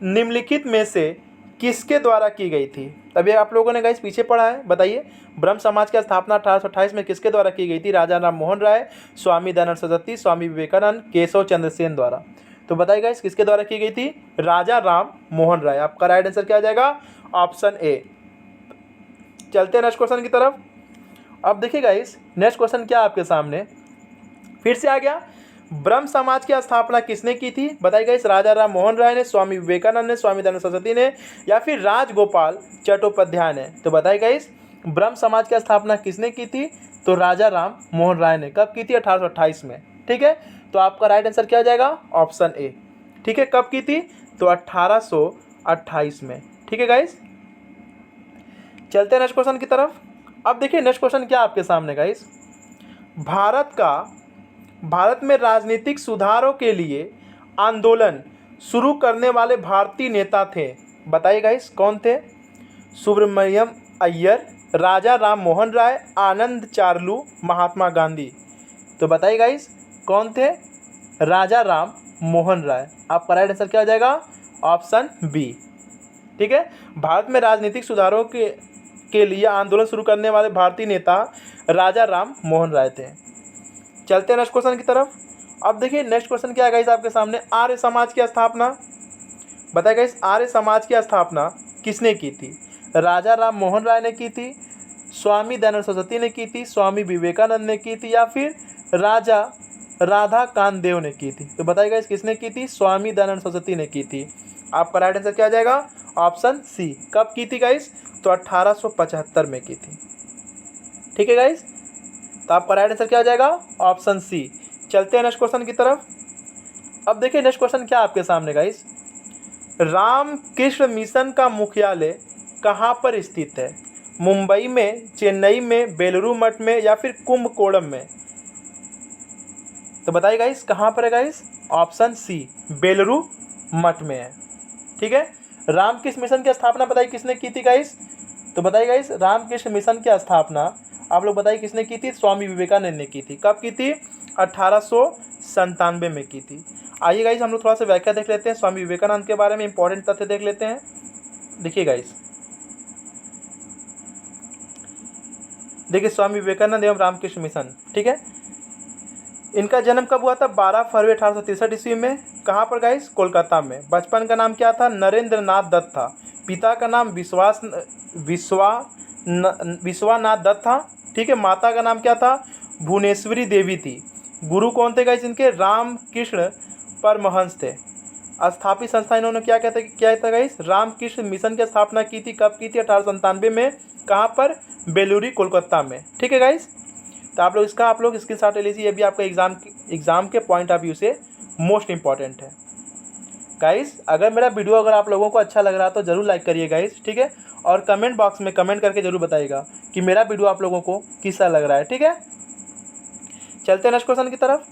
निम्नलिखित में से किसके द्वारा की गई थी? तभी आप लोगों ने गाइस पीछे पढ़ा है, बताइए ब्रह्म समाज की स्थापना 1828 में किसके द्वारा की गई थी? राजा राम मोहन राय, स्वामी दयानंद सरस्वती, स्वामी विवेकानंद, केशव चंद्र सेन द्वारा। तो बताइए गाइस किसके द्वारा की गई थी? राजा राम मोहन राय। आपका राइट आंसर क्या आ जाएगा? Option A. चलते हैं नेक्स्ट क्वेश्चन की तरफ। अब देखिए गाइस, नेक्स्ट क्वेश्चन क्या आपके सामने फिर से आ गया, ब्रह्म समाज की स्थापना किसने की थी? बताइए गाइस, राजा राम मोहन राय ने, स्वामी विवेकानंद ने, स्वामी दयानंद सरस्वती ने, या फिर राजगोपाल चट्टोपाध्याय ने। तो बताइए गाइस, ब्रह्म समाज की स्थापना किसने की थी? तो राजा राम मोहन राय ने। कब की थी? 1828 में। ठीक है, तो आपका राइट आंसर क्या आ जाएगा? Option A. ठीक है, कब की थी? तो 1828 में। ठीक है गाइस, चलते हैं नेक्स्ट क्वेश्चन की तरफ। अब देखिए नेक्स्ट क्वेश्चन क्या आपके सामने गाइस, भारत में राजनीतिक सुधारों के लिए आंदोलन शुरू करने वाले भारतीय नेता थे। बताइए गाइस कौन थे? सुब्रमण्यम अय्यर, राजा राम मोहन राय, आनंद चार्लू, महात्मा गांधी। तो बताइए गाइस कौन थे? राजा राम मोहन राय। आपका राइट आंसर क्या हो जाएगा? Option B. ठीक है, भारत में राजनीतिक सुधारों के लिए आंदोलन शुरू करने वाले भारतीय नेता राजा राम मोहन राय थे। चलते हैं नेक्स्ट क्वेश्चन की तरफ। अब देखिए नेक्स्ट क्वेश्चन क्या है गाइस आपके सामने, आर्य समाज की स्थापना। बताइए गाइस, आर्य समाज की स्थापना किसने की थी? राजा राम मोहन राय ने की थी, स्वामी दयानंद सरस्वती ने की थी, स्वामी विवेकानंद ने की थी, या फिर राजा राधा कामदेव ने की थी। तो बताइए गाइस किसने की थी? स्वामी दयानंद सरस्वती ने की थी। आपका राइट आंसर क्या आ जाएगा? Option C. कब की थी गाइस? तो 1875 में की थी। ठीक है गाइस, तो आपका राइट आंसर क्या आ जाएगा? Option C. चलते हैं नेक्स्ट क्वेश्चन की तरफ। अब देखिए नेक्स्ट क्वेश्चन क्या आपके सामने गाइस, रामकृष्ण मिशन का मुख्यालय कहाँ पर स्थित है? मुंबई में, चेन्नई में, बेलूरू मठ में, या फिर कुंभकोणम में। तो बताइए गाइस कहाँ पर है गाइस? ऑप्शन सी, बेलूरू मठ में है। ठीक है, रामकृष्ण मिशन की स्थापना बताइए किसने की थी गाइस? तो बताइए गाइस, रामकृष्ण मिशन की स्थापना आप लोग बताइए किसने की थी? स्वामी विवेकानंद ने की थी। कब की थी? 1897 में की थी। आइए गाइस हम लोग थोड़ा सा व्याख्या देख लेते हैं स्वामी विवेकानंद के बारे में, इंपॉर्टेंट तथ्य देख लेते हैं। देखिए गाइस, देखिए स्वामी विवेकानंद एवं रामकृष्ण मिशन। ठीक है, इनका जन्म कब हुआ था? 12 फरवरी 1863 ईस्वी में। कहाँ पर गाइस? कोलकाता में। बचपन का नाम क्या था? नरेंद्र नाथ दत्त था। पिता का नाम विश्वानाथ दत्त था। ठीक है, माता का नाम क्या था? भुवनेश्वरी देवी थी। गुरु कौन थे गाइस इनके? रामकृष्ण परमहंस थे। स्थापित संस्था इन्होंने क्या था गाइस? रामकृष्ण मिशन की स्थापना की थी। कब की थी? 1897 में। कहाँ पर? बेलूरी, कोलकाता में। ठीक है गाइस, तो आप लोग स्क्रीनशॉट ले लीजिए। ये भी आपका एग्जाम के पॉइंट ऑफ व्यू से मोस्ट इंपॉर्टेंट है गाइस। अगर आप लोगों को अच्छा लग रहा है तो जरूर लाइक करिए गाइस। ठीक है, और कमेंट बॉक्स में कमेंट करके जरूर बताइएगा कि मेरा वीडियो आप लोगों को कैसा लग रहा है। ठीक है, चलते हैं नेक्स्ट क्वेश्चन की तरफ।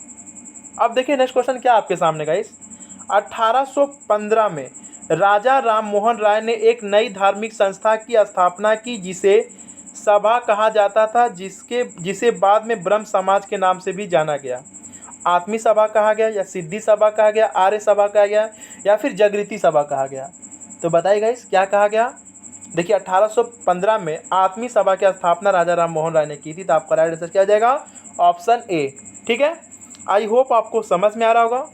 अब देखिए नेक्स्ट क्वेश्चन क्या आपके सामने गाइस, 1815 में राजा राम मोहन राय ने एक नई धार्मिक संस्था की स्थापना की जिसे सभा कहा जाता था, जिसे बाद में ब्रह्म समाज के नाम से भी जाना गया। आत्मी सभा कहा गया, या सिद्धि सभा कहा गया, आर्य सभा कहा गया, या फिर जागृति सभा कहा गया। तो बताइए गाइस क्या कहा गया? देखिए 1815 में आत्मी सभा की स्थापना राजा राम मोहन राय ने की थी। तो आपका राइट आंसर क्या आ जाएगा? Option A. ठीक है, आई होप आपको समझ में आ रहा होगा।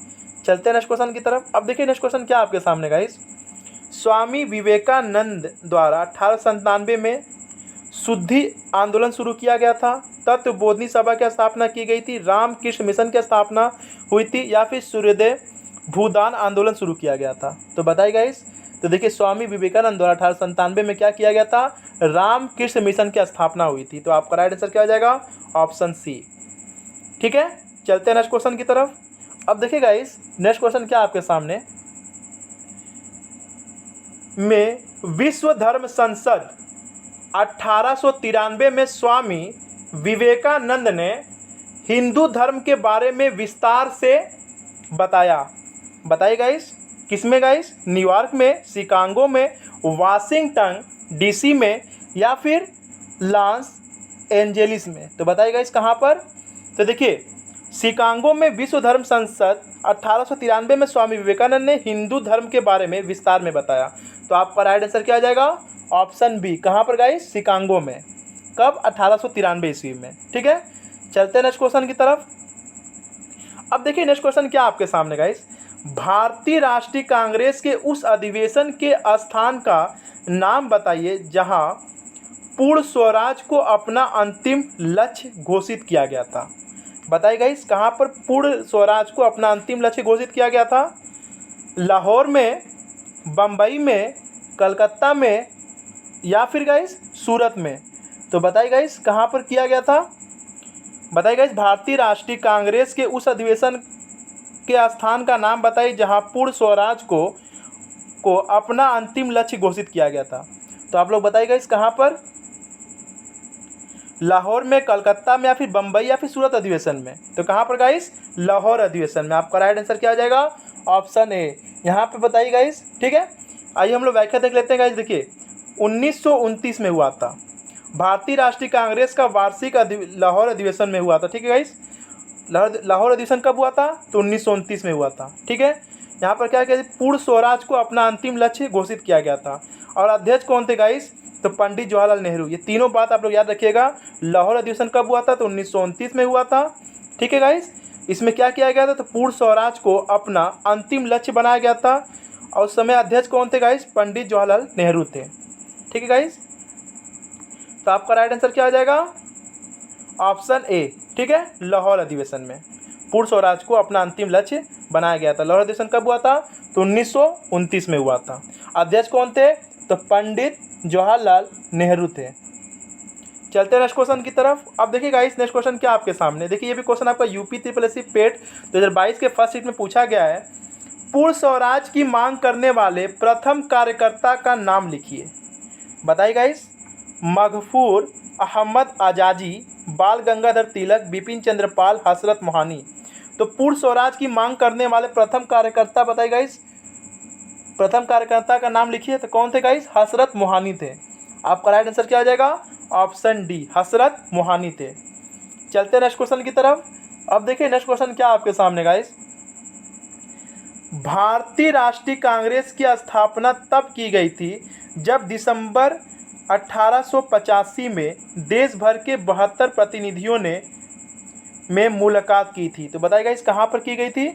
चलते हैं नेक्स्ट क्वेश्चन की तरफ। अब देखिए नेक्स्ट क्वेश्चन क्या आपके सामने गाइस। स्वामी विवेकानंद द्वारा 1897 में शुद्धि आंदोलन शुरू किया गया था, तत्वबोधिनी सभा की स्थापना की गई थी, रामकृष्ण मिशन की स्थापना हुई थी, या फिर सूर्योदय भूदान आंदोलन शुरू किया गया था। तो बताइए गाइस। तो देखिए स्वामी विवेकानंद द्वारा 1897 में क्या किया गया था, रामकृष्ण मिशन की स्थापना हुई थी। तो आपका राइट आंसर क्या हो जाएगा, ऑप्शन सी। ठीक है, चलते हैं नेक्स्ट क्वेश्चन की तरफ। अब देखिए गाइस नेक्स्ट क्वेश्चन क्या आपके सामने में विश्व धर्म संसद 1893 में स्वामी विवेकानंद ने हिंदू धर्म के बारे में विस्तार से बताया। बताइए गाइस, किसमें गाइस, न्यूयॉर्क में, शिकागो में, वाशिंगटन डीसी में, या फिर लॉस एंजलिस में। तो बताइए गाइस कहाँ पर। तो देखिए शिकागो में विश्व धर्म संसद 1893 में स्वामी विवेकानंद ने हिंदू धर्म के बारे में विस्तार में बताया। तो आपका राइट आंसर क्या आ जाएगा, ऑप्शन बी। कहाँ पर गाइस, शिकागो में। कब, 1893 ईस्वी में। ठीक है, चलते हैं नेक्स्ट क्वेश्चन की तरफ। अब देखिए नेक्स्ट क्वेश्चन क्या आपके सामने गाइस। भारतीय राष्ट्रीय कांग्रेस के उस अधिवेशन के स्थान का नाम बताइए जहां पूर्ण स्वराज को अपना अंतिम लक्ष्य घोषित किया गया था। बताइए गाइस कहाँ पर पूर्ण स्वराज को अपना अंतिम लक्ष्य घोषित किया गया था। लाहौर में, बम्बई में, कलकत्ता में, या फिर गाइस सूरत में। तो बताइए गाइस कहाँ पर किया गया था। बताइए गाइस भारतीय राष्ट्रीय कांग्रेस के उस अधिवेशन के स्थान का नाम बताइए जहां पूर्ण स्वराज को अपना अंतिम लक्ष्य घोषित किया गया था। तो आप लोग बताइए गाइस कहाँ पर, लाहौर में, कलकत्ता में, या फिर बम्बई, या फिर सूरत अधिवेशन में। तो कहाँ पर गाइस, लाहौर अधिवेशन में। आपका राइट आंसर क्या आ जाएगा, ऑप्शन ए। यहाँ पे बताइए गाइस। ठीक है, आइए हम लोग व्याख्या देख लेते हैं गाइस। देखिए 1929 में हुआ था भारतीय राष्ट्रीय कांग्रेस का वार्षिक लाहौर अधिवेशन में हुआ था। ठीक है गाइस, लाहौर अधिवेशन कब हुआ था, तो 1929 में हुआ था। ठीक है, यहाँ पर क्या किया, पूर्ण स्वराज को अपना अंतिम लक्ष्य घोषित किया गया था। और अध्यक्ष कौन थे गाइस, तो पंडित जवाहरलाल नेहरू। ये तीनों बात आप लोग याद रखिएगा। लाहौर अधिवेशन कब हुआ था, तो 1929 में हुआ था। ठीक है गाइस, इसमें क्या किया गया था, तो पूर्ण स्वराज को अपना अंतिम लक्ष्य बनाया गया था। और उस समय अध्यक्ष कौन थे गाइस, पंडित जवाहरलाल नेहरू थे। ठीक है गाइस, तो आपका राइट आंसर क्या आ जाएगा, ऑप्शन ए। ठीक है, लाहौर अधिवेशन में पूर्ण स्वराज को अपना अंतिम लक्ष्य बनाया गया था। लाहौर अधिवेशन कब हुआ था, तो 1929 में हुआ था। अध्यक्ष कौन थे, तो पंडित जवाहरलाल नेहरू थे। चलते हैं नेक्स्ट क्वेश्चन की तरफ। अब देखिए गाइस नेक्स्ट क्वेश्चन क्या आपके सामने। देखिए ये भी क्वेश्चन आपका यूपी ट्रिपल पेट 2022 के फर्स्ट शीट में पूछा गया है। पूर्ण स्वराज की मांग करने वाले प्रथम कार्यकर्ता का नाम लिखिए। बताइए गाइस, मगफूर अहमद आजादी, बाल गंगाधर तिलक, बिपिन चंद्र पाल, हसरत मोहानी। तो पूर्ण स्वराज की मांग करने वाले प्रथम कार्यकर्ता बताइए गाइस, प्रथम कार्यकर्ता का नाम लिखिए। तो कौन थे गाइस, हसरत मोहानी थे। आपका राइट आंसर क्या आ जाएगा, ऑप्शन डी, हसरत मोहानी थे। चलते नेक्स्ट क्वेश्चन की तरफ। अब देखिए नेक्स्ट क्वेश्चन क्या आपके सामने गाइस। भारतीय राष्ट्रीय कांग्रेस की स्थापना तब की गई थी जब दिसंबर 1885 में देश भर के 72 प्रतिनिधियों ने में मुलाकात की थी। तो बताइए गाइस कहाँ पर की गई थी,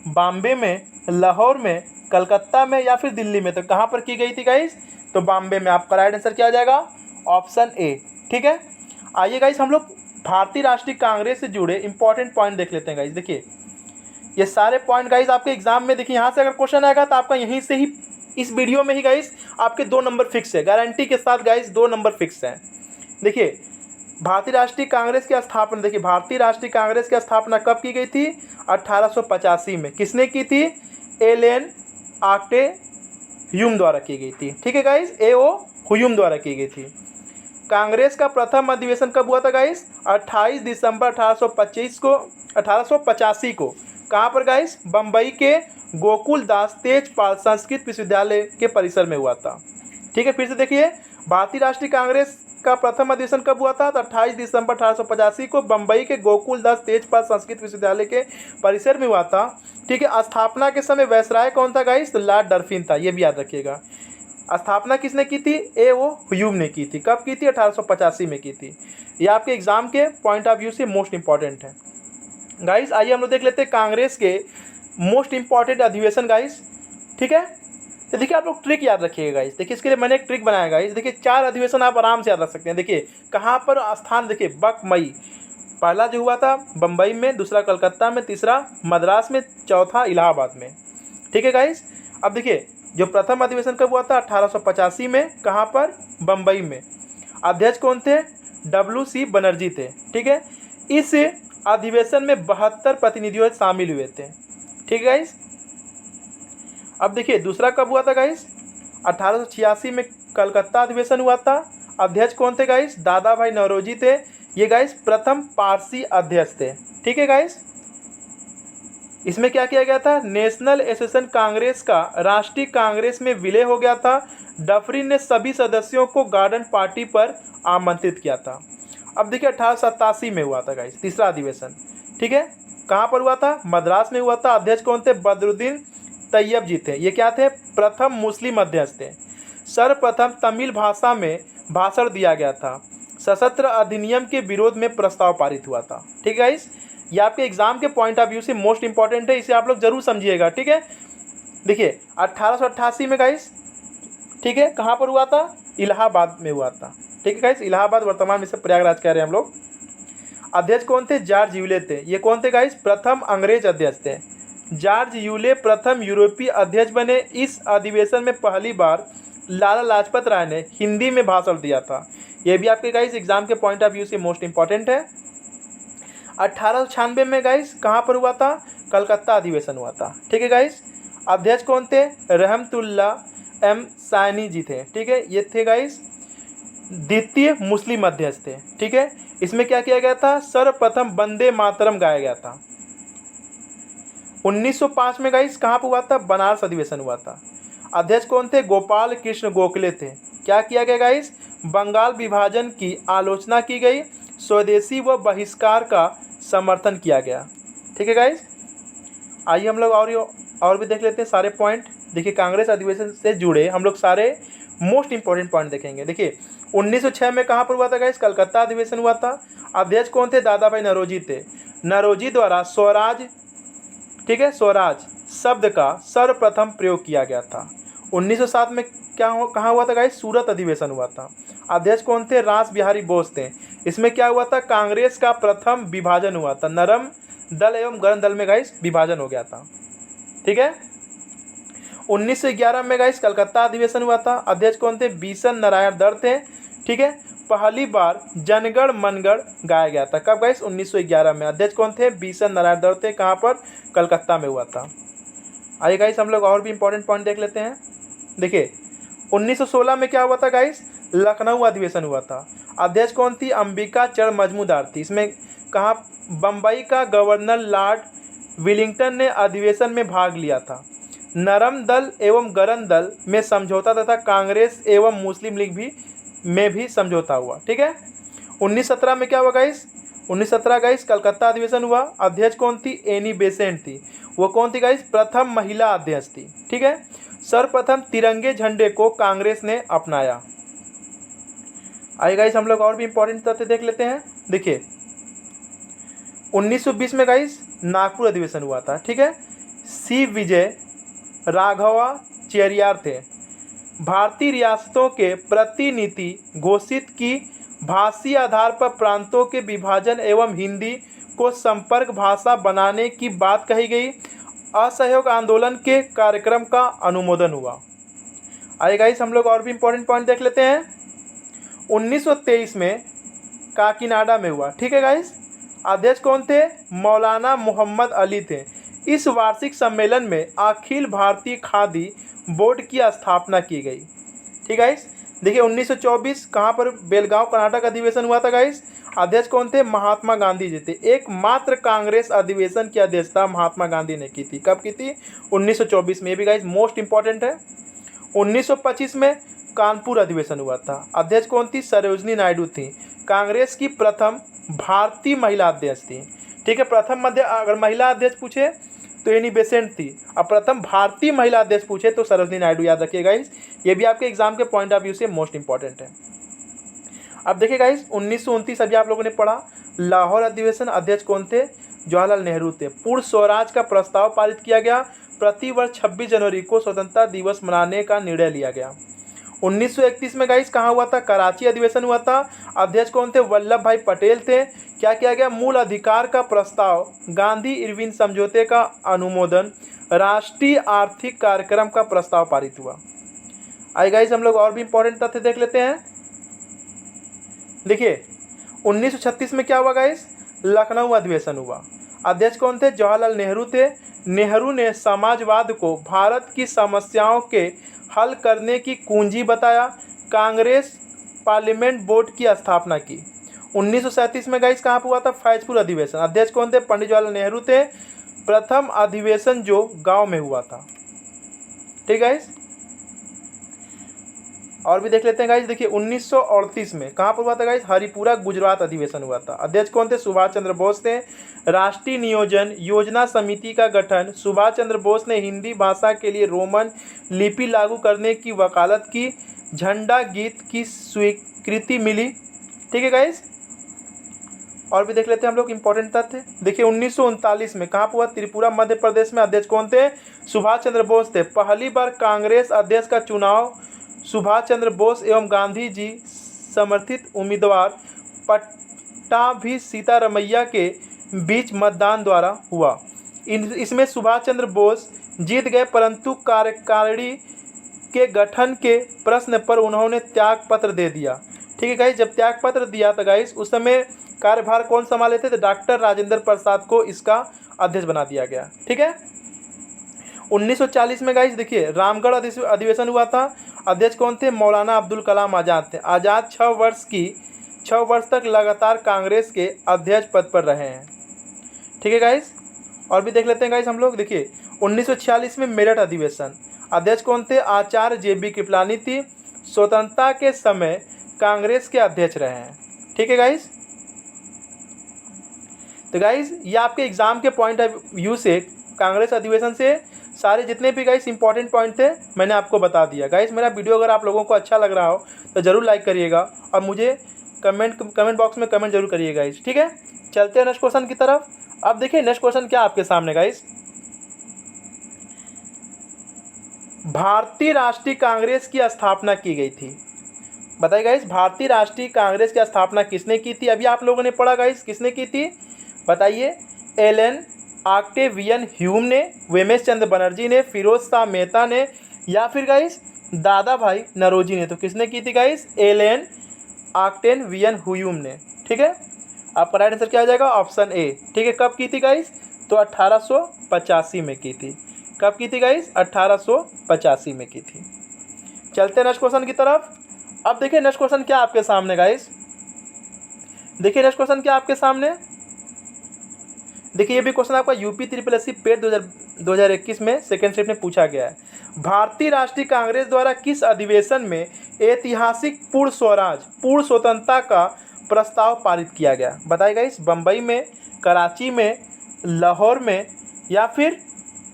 बॉम्बे में, लाहौर में, कलकत्ता में, या फिर दिल्ली में। तो कहाँ पर की गई थी गाइस, तो बॉम्बे में। आपका राइट आंसर क्या आ जाएगा, ऑप्शन ए। ठीक है, आइए गाइस हम लोग भारतीय राष्ट्रीय कांग्रेस से जुड़े इंपॉर्टेंट पॉइंट देख लेते हैं गाइस। देखिए ये सारे पॉइंट गाइस आपके एग्जाम में, देखिए यहाँ से अगर क्वेश्चन आएगा तो आपका यहीं से ही, इस वीडियो में ही गाइस आपके 2 नंबर फिक्स है, गारंटी के साथ गाइस 2 नंबर फिक्स हैं। देखिए भारतीय राष्ट्रीय कांग्रेस की स्थापना, देखिए भारतीय राष्ट्रीय कांग्रेस की स्थापना कब की गई थी, 1885 में। किसने की थी, एलन आक्टे ह्यूम द्वारा की गई थी। ठीक है गाइस, ए.ओ. ह्यूम द्वारा की गई थी। कांग्रेस का प्रथम अधिवेशन कब हुआ था गाइस, 28 दिसंबर 1885 को। कहाँ पर गाइस, बम्बई के गोकुल दास तेजपाल संस्कृत विश्वविद्यालय के परिसर में हुआ था। ठीक है, फिर से देखिए भारतीय राष्ट्रीय कांग्रेस का प्रथम अधिवेशन कब हुआ था, तो 28 दिसंबर 1885 को बम्बई के गोकुल दास तेजपाल संस्कृत विश्वविद्यालय के परिसर में हुआ था। ठीक है, स्थापना के समय वायसराय कौन था गाइस, तो लॉर्ड डरफिन था, ये भी याद रखिएगा। स्थापना किसने की थी, ए.ओ. ह्यूम ने की थी। कब की थी, 1885 में की थी। ये आपके एग्जाम के पॉइंट ऑफ व्यू से मोस्ट इंपॉर्टेंट है गाइस। आइए हम लोग देख लेते हैं कांग्रेस के मोस्ट इंपॉर्टेंट अधिवेशन गाइस, ठीक है। तो देखिए आप लोग ट्रिक याद रखिएगा गाइस, देखिए इसके लिए मैंने एक ट्रिक बनाया गाइस, देखिए 4 अधिवेशन आप आराम से याद रख सकते हैं। देखिए कहाँ पर स्थान, देखिए बकमई, पहला जो हुआ था बम्बई में, दूसरा कलकत्ता में, तीसरा मद्रास में, चौथा इलाहाबाद में, ठीक है गाइस। अब देखिए जो प्रथम अधिवेशन कब हुआ था 1885 में, कहाँ पर, बम्बई में। अध्यक्ष कौन थे, WC बनर्जी थे, ठीक है। इस अधिवेशन में 72 प्रतिनिधियों शामिल हुए थे, ठीक है गाइस। अब देखिए दूसरा कब हुआ था गाइस, 1886 में कलकत्ता अधिवेशन हुआ था। अध्यक्ष कौन थे गाइस, दादा भाई नौरोजी थे, ये गाइस प्रथम पारसी अध्यक्ष थे, ठीक है गाइस। इसमें क्या किया गया था, नेशनल एसोसिएशन कांग्रेस का राष्ट्रीय कांग्रेस में विलय हो गया था। डफरिन ने सभी सदस्यों को गार्डन पार्टी पर आमंत्रित किया था। अब देखिए 1887 में हुआ था गाइस तीसरा अधिवेशन, ठीक है। कहाँ पर हुआ था, मद्रास में हुआ था। अध्यक्ष कौन थे, बदरुद्दीन तैयब जी थे, ये क्या थे, प्रथम मुस्लिम अध्यक्ष थे। सर्वप्रथम तमिल भाषा में भाषण दिया गया था। सशस्त्र अधिनियम के विरोध में प्रस्ताव पारित हुआ था, ठीक है गाइस। ये आपके एग्जाम के पॉइंट ऑफ व्यू से मोस्ट इंपॉर्टेंट है, इसे आप लोग जरूर समझिएगा, ठीक है। देखिए 1888 में गाइस, ठीक है, कहाँ पर हुआ था, इलाहाबाद में हुआ था, ठीक है गाइस। इलाहाबाद वर्तमान में से प्रयागराज कह रहे हैं हम लोग। अध्यक्ष कौन थे, जॉर्ज यूले थे, ये कौन थे गाइस, प्रथम अंग्रेज अध्यक्ष थे। जॉर्ज यूले प्रथम यूरोपीय अध्यक्ष बने। इस अधिवेशन में पहली बार लाला लाजपत राय ने हिंदी में भाषण दिया था। ये भी आपके गाइस एग्जाम के पॉइंट ऑफ व्यू से मोस्ट इंपॉर्टेंट है। 1896 में गाइस कहाँ पर हुआ था, कलकत्ता अधिवेशन हुआ था, ठीक है गाइस। अध्यक्ष कौन थे, रहमतुल्ला एम सानी जी थे, ठीक है, ये थे गाइस द्वितीय मुस्लिम अध्यक्ष थे, ठीक है। इसमें क्या किया गया था, सर्वप्रथम वंदे मातरम गाया गया था। 1905 में गाइस कहाँ पर हुआ था, बनारस अधिवेशन हुआ था। अध्यक्ष कौन थे, गोपाल कृष्ण गोखले थे। क्या किया गया गाइस, बंगाल विभाजन की आलोचना की गई, स्वदेशी व बहिष्कार का समर्थन किया गया, ठीक है गाइस। आइए हम लोग और भी देख लेते हैं सारे पॉइंट। देखिए कांग्रेस अधिवेशन से जुड़े हम लोग सारे मोस्ट इंपॉर्टेंट पॉइंट देखेंगे। देखिए 1906 में कहाँ पर हुआ था गाइस, कलकत्ता अधिवेशन हुआ था। अध्यक्ष कौन थे, दादा भाई नौरोजी थे। नौरोजी द्वारा स्वराज, ठीक है, स्वराज शब्द का सर्वप्रथम प्रयोग किया गया था। 1907 में कहाँ हुआ था गाइस, सूरत अधिवेशन हुआ था। अध्यक्ष कौन थे, रास बिहारी बोस थे। इसमें क्या हुआ था, कांग्रेस का प्रथम विभाजन हुआ था, नरम दल एवं गरम दल में गाइस विभाजन हो गया था, ठीक है। 1911 में गाइस कलकत्ता अधिवेशन हुआ था। अध्यक्ष कौन थे, बीसन नारायण दर थे, ठीक है। पहली बार जनगण मनगढ़ गाया गया था, कब गाइस, 1911 में। अध्यक्ष कौन थे, बीसन नारायण दर थे, कहाँ पर, कलकत्ता में हुआ था। आइए गाइस हम लोग और भी इंपॉर्टेंट पॉइंट देख लेते हैं। देखिए 1916 में क्या हुआ था गाइस, लखनऊ अधिवेशन हुआ था। अध्यक्ष कौन थी, अंबिका चरण मजमूदार थी। इसमें कहाँ, बम्बई का गवर्नर लॉर्ड विलिंगटन ने अधिवेशन में भाग लिया था। नरम दल एवं गरम दल में समझौता तथा कांग्रेस एवं मुस्लिम लीग में भी समझौता हुआ, ठीक है। 1917 में क्या हुआ गाइस, 1917 गाइस कलकत्ता अधिवेशन हुआ। अध्यक्ष कौन थी, एनी बेसेंट थी। वो कौन थी गाइस, प्रथम महिला अध्यक्ष थी, ठीक है। सर्वप्रथम तिरंगे झंडे को कांग्रेस ने अपनाया। आइए गाइस हम लोग और भी इंपॉर्टेंट तथ्य देख लेते हैं। देखिए 1920 में गाइस नागपुर अधिवेशन हुआ था, ठीक है। सी विजय राघवाचार्य थे। भारतीय रियासतों के प्रतिनिधि घोषित की भाषी आधार पर प्रांतों के विभाजन एवं हिंदी को संपर्क भाषा बनाने की बात कही गई। असहयोग आंदोलन के कार्यक्रम का अनुमोदन हुआ। आइए गाइस हम लोग और भी इंपॉर्टेंट पॉइंट देख लेते हैं। 1923 में काकीनाडा में हुआ, ठीक है गाइस। अध्यक्ष कौन थे, मौलाना मोहम्मद अली थे। इस वार्षिक सम्मेलन में अखिल भारतीय खादी बोर्ड की स्थापना की गई, ठीक है गाइस। देखिए 1924 कहाँ पर, बेलगांव कर्नाटक अधिवेशन हुआ था गाइस। अध्यक्ष कौन थे, महात्मा गांधी जी थे। एकमात्र कांग्रेस अधिवेशन की अध्यक्षता महात्मा गांधी ने की थी। कब की थी, 1924 में। ये भी गाइस मोस्ट इंपॉर्टेंट है। 1925 में कानपुर अधिवेशन हुआ था। अध्यक्ष कौन थी, सरोजनी नायडू थी। कांग्रेस की प्रथम भारतीय महिला अध्यक्ष थी, ठीक है। प्रथम अगर महिला अध्यक्ष पूछे तो एनी बेसेंट थी, अब प्रथम भारतीय महिला अध्यक्ष पूछे तो सरोजनी नायडू, याद रखिएगा गाइस। ये भी आपके एग्जाम के पॉइंट ऑफ व्यू से मोस्ट इंपॉर्टेंट है। अब देखिए गाइस 1929 अभी आप लोगों ने पढ़ा, लाहौर अधिवेशन। अध्यक्ष कौन थे, जवाहरलाल नेहरू थे। पूर्ण स्वराज का प्रस्ताव पारित किया गया। प्रतिवर्ष 26 जनवरी को स्वतंत्रता दिवस मनाने का निर्णय लिया गया। 1931 में गाइस कहाँ हुआ था? कराची अधिवेशन हुआ था। अध्यक्ष कौन थे? वल्लभ भाई पटेल थे। क्या किया गया? मूल अधिकार का प्रस्ताव, गांधी इरविन समझौते का अनुमोदन, राष्ट्रीय आर्थिक कार्यक्रम का प्रस्ताव पारित हुआ। आइए गाइस हम लोग और भी इंपॉर्टेंट तथ्य देख लेते हैं। देखिए 1936 में क्या हुआ गाइस? लखनऊ अधिवेशन हुआ। अध्यक्ष कौन थे? जवाहरलाल नेहरू थे। नेहरू ने समाजवाद को भारत की समस्याओं के हल करने की कुंजी बताया। कांग्रेस पार्लियामेंट बोर्ड की स्थापना की। 1937 में गाइस कहाँ पर हुआ था? फैजपुर अधिवेशन। अध्यक्ष कौन थे? पंडित जवाहरलाल नेहरू थे। प्रथम अधिवेशन जो गांव में हुआ था। ठीक गाइस, और भी देख लेते हैं गाइस। देखिए 1938 में कहाँ पर हुआ था गाइस? हरिपुरा गुजरात अधिवेशन हुआ था। अध्यक्ष कौन थे? सुभाष चंद्र बोस थे। राष्ट्रीय नियोजन योजना समिति का गठन, सुभाष चंद्र बोस ने हिंदी भाषा के लिए रोमन लिपि लागू करने की वकालत की। झंडा गीत की स्वीकृति मिली। ठीक है गाइस, और भी देख लेते हैं हम लोग इंपॉर्टेंट तथ्य। देखिए 1939 में कहाँ पर हुआ? त्रिपुरा मध्य प्रदेश में। अध्यक्ष कौन थे? सुभाष चंद्र बोस थे। पहली बार कांग्रेस अध्यक्ष का चुनाव सुभाष चंद्र बोस एवं गांधी जी समर्थित उम्मीदवार पट्टाभी सीतारमैया के बीच मतदान द्वारा हुआ। इसमें सुभाष चंद्र बोस जीत गए, परंतु कार्यकारिणी के गठन के प्रश्न पर उन्होंने त्याग पत्र दे दिया। ठीक है गाइस, जब त्याग पत्र दिया था गाइस उस समय कार्यभार कौन संभाले थे? तो डॉक्टर राजेंद्र प्रसाद को इसका अध्यक्ष बना दिया गया। ठीक है, 1940 में गाइस देखिए रामगढ़ अधिवेशन हुआ था। अध्यक्ष कौन थे? मौलाना अब्दुल कलाम आज़ाद थे। आज़ाद 6 वर्ष तक लगातार कांग्रेस के अध्यक्ष पद पर रहे हैं। ठीक है गाइस, और भी देख लेते हैं गाइस हम लोग। देखिए 1946 में मेरठ अधिवेशन। अध्यक्ष कौन थे? आचार्य JB कृपलानी थी। स्वतंत्रता के समय कांग्रेस के अध्यक्ष रहे हैं। ठीक है गाइस, तो गाइस ये आपके एग्जाम के पॉइंट ऑफ व्यू से कांग्रेस अधिवेशन से सारे जितने भी गाइस इंपॉर्टेंट पॉइंट थे मैंने आपको बता दिया। गाइस मेरा वीडियो अगर आप लोगों को अच्छा लग रहा हो तो ज़रूर लाइक करिएगा और मुझे कमेंट बॉक्स में कमेंट जरूर करिएगा गाइस। ठीक है, चलते हैं नेक्स्ट क्वेश्चन की तरफ। अब देखिए नेक्स्ट क्वेश्चन क्या आपके सामने गाइस? भारतीय राष्ट्रीय कांग्रेस की स्थापना की गई थी। बताइए गाइस, भारतीय राष्ट्रीय कांग्रेस की स्थापना किसने की थी? अभी आप लोगों ने पढ़ा गाइस, किसने की थी बताइए? एलन ऑक्टेवियन ह्यूम ने, वेमेश चंद्र बनर्जी ने, फिरोज शाह मेहता ने, या फिर गाइस दादा भाई नरोजी ने। तो किसने की थी गाइस? एलन ऑक्टेवियन ह्यूम ने। ठीक है, आपका राइट आंसर क्या आ जाएगा? Option A. ठीक है, कब की थी गाइस? तो 1885 में की थी। कब की थी गाइस? 1885 में की थी। चलते हैं नेक्स्ट क्वेश्चन की तरफ। अब देखिए नेक्स्ट क्वेश्चन क्या आपके सामने गाइस? देखिए नेक्स्ट क्वेश्चन क्या आपके सामने? देखिए ये भी क्वेश्चन आपका यूपी SSSC पेड 2021 में सेकेंड शिफ्ट में पूछा गया है। भारतीय राष्ट्रीय कांग्रेस द्वारा किस अधिवेशन में ऐतिहासिक पूर्ण स्वतंत्रता का प्रस्ताव पारित किया गया? बताइए गाइस, बम्बई में, कराची में, लाहौर में, या फिर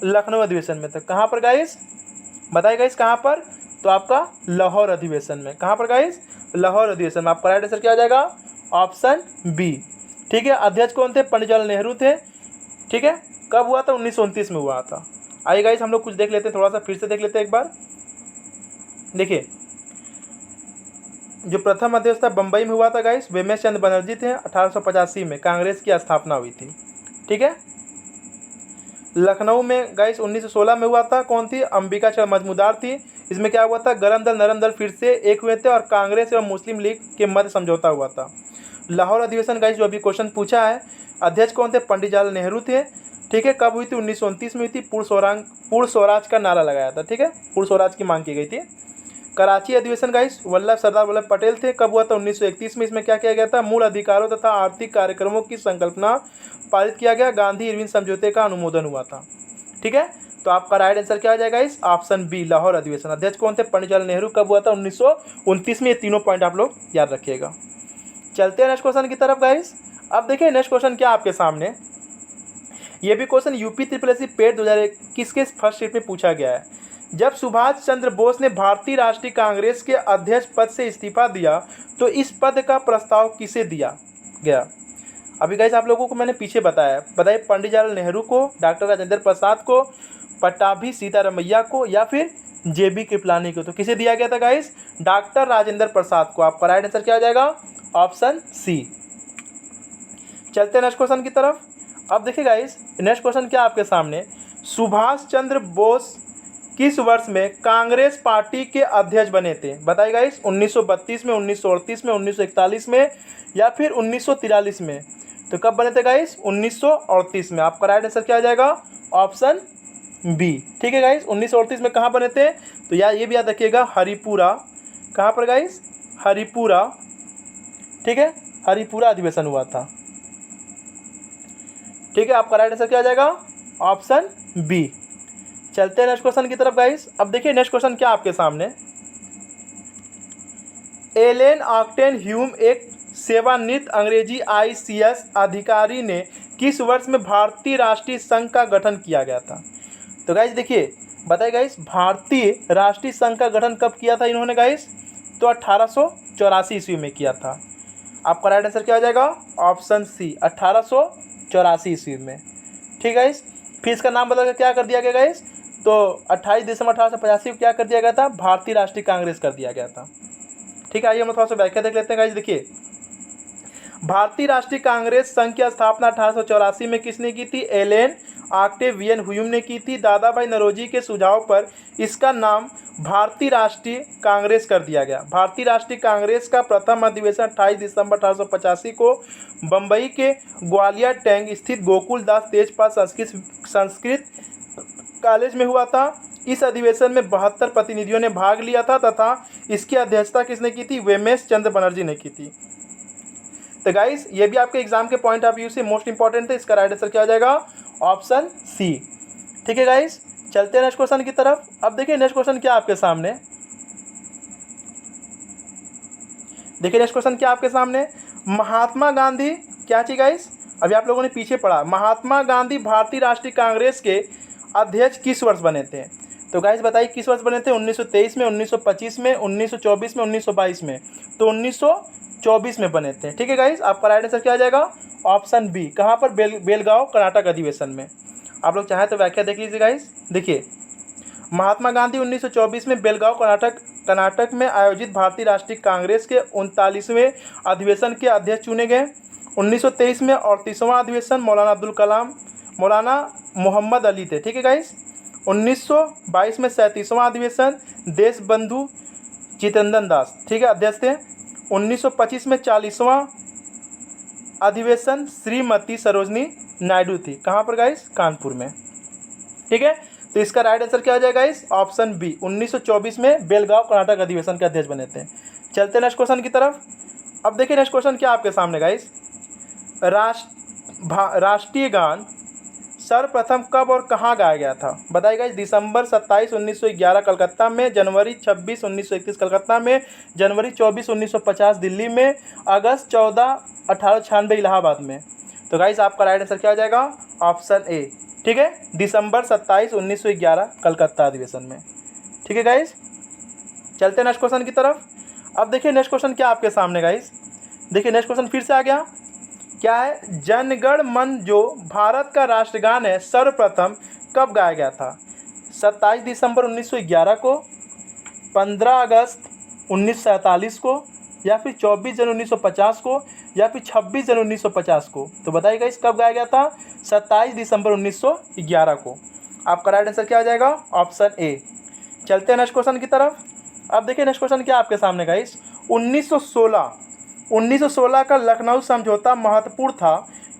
लखनऊ अधिवेशन में? तो कहाँ पर गाइस? बताइए गाइस कहाँ पर? तो आपका लाहौर अधिवेशन में। कहाँ पर गाइस? लाहौर अधिवेशन में। आपका राइट आंसर क्या आ जाएगा? Option B. ठीक है, अध्यक्ष कौन थे? पंडित जवाहरलाल नेहरू थे। ठीक है, कब हुआ था? 1929 में हुआ था। आइए गाइस हम लोग कुछ देख लेते हैं, थोड़ा सा फिर से देख लेते हैं एक बार। देखिए जो प्रथम अध्यक्ष था बम्बई में हुआ था गाइस, वेमेश चंद्र बनर्जी थे। 1885 में कांग्रेस की स्थापना हुई थी। ठीक है, लखनऊ में गाइस 1916 में हुआ था। कौन थी? अंबिका चरण मजमूदार थी। इसमें क्या हुआ था? गरम दल नरम दल फिर से एक हुए थे और कांग्रेस एवं मुस्लिम लीग के मध्य समझौता हुआ था। लाहौर अधिवेशन गाइस जो अभी क्वेश्चन पूछा है, अध्यक्ष कौन थे? पंडित जवाहरलाल नेहरू थे। ठीक है, कब हुई थी? 1929 में हुई थी। पूर्ण स्वराज का नारा लगाया था। ठीक है, पूर्ण स्वराज की मांग की गई थी। कराची अधिवेशन गाइस सरदार वल्लभ पटेल थे। कब हुआ था? 1931 में। इसमें क्या किया गया था? मूल अधिकारों तथा आर्थिक कार्यक्रमों की संकल्पना पारित किया गया। गांधी इरविन समझौते का अनुमोदन हुआ था। ठीक है, तो आपका राइट आंसर क्या आ जाएगा इस? ऑप्शन बी, लाहौर अधिवेशन। अध्यक्ष कौन थे? पंडित जवाहरलाल नेहरू। कब हुआ था? 1929 में। ये तीनों पॉइंट आप लोग याद रखिएगा। चलते हैं नेक्स्ट क्वेश्चन की तरफ गाइस। अब देखिए नेक्स्ट क्वेश्चन क्या आपके सामने? ये भी क्वेश्चन यूपी SSSC पेड 2021 के फर्स्ट शिफ्ट में पूछा गया है। जब सुभाष चंद्र बोस ने भारतीय राष्ट्रीय कांग्रेस के अध्यक्ष पद से इस्तीफा दिया तो इस पद का प्रस्ताव किसे दिया गया? अभी गाइस आप लोगों को मैंने पीछे बताया, बताइए पंडित जवाहरलाल नेहरू को, डॉक्टर राजेंद्र प्रसाद को, पट्टाभी सीतारामैया को, या फिर जेबी कृपलानी को। तो किसे दिया गया था गाइस? डॉक्टर राजेंद्र प्रसाद को। आपका राइट आंसर क्या हो जाएगा? Option C. चलते हैं नेक्स्ट क्वेश्चन की तरफ। अब देखिए गाइस, नेक्स्ट क्वेश्चन क्या आपके सामने, सुभाष चंद्र बोस किस वर्ष में कांग्रेस पार्टी के अध्यक्ष बने थे? बताइए गाइस, 1932 में, 1938 में, 1941 में, या फिर 1943 में। तो कब बने थे गाइस? 1938 में। आपका राइट आंसर क्या हो जाएगा? Option B. ठीक है गाइस, 1938 में कहाँ बने थे? तो यार ये भी याद रखिएगा, हरिपुरा। कहाँ पर गाइस? हरिपुरा। ठीक है, हरिपुरा अधिवेशन हुआ था। ठीक है, आपका राइट आंसर क्या आ जाएगा? Option B. चलते हैं नेक्स्ट क्वेश्चन की तरफ गाइस। अब देखिए नेक्स्ट क्वेश्चन क्या आपके सामने, एलेन ऑक्टेन ह्यूम एक सेवानिवृत्त अंग्रेजी ICS अधिकारी ने किस वर्ष में भारतीय राष्ट्रीय संघ का गठन किया गया था? तो गाइस देखिए, बताइए गाइस, भारतीय राष्ट्रीय संघ का गठन कब किया था इन्होंने गाइस? तो 1884 ईस्वी में किया था। आपका राइट आंसर क्या हो जाएगा? ऑप्शन सी, 1884 ईस्वी में। ठीक है गाइस, फिर इसका नाम बदल कर क्या कर दिया गया गाइस? तो 28 दिसंबर 1885 को क्या कर दिया गया था? भारतीय राष्ट्रीय कांग्रेस कर दिया गया था। ठीक है, आइए हम थोड़ा सा व्याख्या देख लेते हैं गाइस। देखिए, भारतीय राष्ट्रीय कांग्रेस संघ की स्थापना 1884 में किसने की थी? एलेन ऑक्टेवियन ह्यूम ने की थी। दादा भाई नौरोजी के सुझाव पर इसका नाम भारतीय राष्ट्रीय कांग्रेस कर दिया गया। भारतीय राष्ट्रीय कांग्रेस का प्रथम अधिवेशन 28 दिसंबर 1885 को बम्बई के ग्वालियर टैंक स्थित गोकुल दास तेजपाल संस्कृत कॉलेज में हुआ था। इस अधिवेशन में 72 प्रतिनिधियों ने भाग लिया था तथा इसकी अध्यक्षता किसने की थी? वेमेश चंद्र बनर्जी ने की थी। तो गाइस, ये भी आपके एग्जाम के पॉइंट ऑफ व्यू से मोस्ट इंपॉर्टेंट है। इसका राइट आंसर क्या हो जाएगा? Option C. ठीक है गाइस, चलते हैं नेक्स्ट क्वेश्चन की तरफ। अब देखिए नेक्स्ट क्वेश्चन क्या आपके सामने, देखिए नेक्स्ट क्वेश्चन क्या आपके सामने, महात्मा गांधी क्या चीज गाइस? अभी आप लोगों ने पीछे पढ़ा, महात्मा गांधी भारतीय राष्ट्रीय कांग्रेस के अध्यक्ष किस वर्ष बने थे? तो गाइस बताइए किस वर्ष बने थे? 1923 में, 1925 में, 1924 में, 1922 में। तो 1924 में बने थे। ठीक है गाइस, आपका राइट आंसर क्या आ जाएगा? Option B. कहाँ पर? बेलगांव कर्नाटक अधिवेशन में। आप लोग चाहें तो व्याख्या देख लीजिए गाइस। देखिए, महात्मा गांधी 1924 में बेलगांव कर्नाटक में आयोजित भारतीय राष्ट्रीय कांग्रेस के 39वें अधिवेशन के अध्यक्ष चुने गए। 1923 में 38वां अधिवेशन मौलाना मोहम्मद अली थे। ठीक है गाइस, 1922 में 37वां अधिवेशन देशबंधु चितरंजन दास, ठीक है, अध्यक्ष थे। 1925 में 40वां अधिवेशन श्रीमती सरोजनी नायडू थी। कहाँ पर गाइस? कानपुर में। ठीक है, तो इसका राइट आंसर क्या हो जाएगा गाइस? Option B. 1924 में बेलगांव कर्नाटक अधिवेशन के अध्यक्ष बने थे। चलते नेक्स्ट क्वेश्चन की तरफ। अब देखिए नेक्स्ट क्वेश्चन क्या आपके सामने गाइस, राष्ट्रीय गान सर्वप्रथम कब और कहाँ गाया गया था? बताइए गाइस। दिसंबर 27, 1911 कलकत्ता में, जनवरी 26, 1931 कलकत्ता में, जनवरी 24, 1950 दिल्ली में, अगस्त 14, 1896 इलाहाबाद में। तो गाइस आपका राइट आंसर क्या हो जाएगा? Option A. ठीक है, दिसंबर 27, 1911 कलकत्ता अधिवेशन में। ठीक है गाइस, चलते नेक्स्ट क्वेश्चन की तरफ। अब देखिए नेक्स्ट क्वेश्चन क्या आपके सामने गाइस, देखिए नेक्स्ट क्वेश्चन फिर से आ गया। क्या है? जनगण मन जो भारत का राष्ट्रगान है सर्वप्रथम कब गाया गया था? 27 दिसंबर 1911 को, 15 अगस्त 1947 को, या फिर 24 जनवरी 1950 को, या फिर 26 जनवरी 1950 को। तो बताइए गाइस कब गाया गया था? 27 दिसंबर 1911 को। आपका राइट आंसर क्या आ जाएगा? Option A. चलते हैं नेक्स्ट क्वेश्चन की तरफ। अब देखिए नेक्स्ट क्वेश्चन क्या आपके सामने गाइस, 1916 का लखनऊ समझौता महत्वपूर्ण था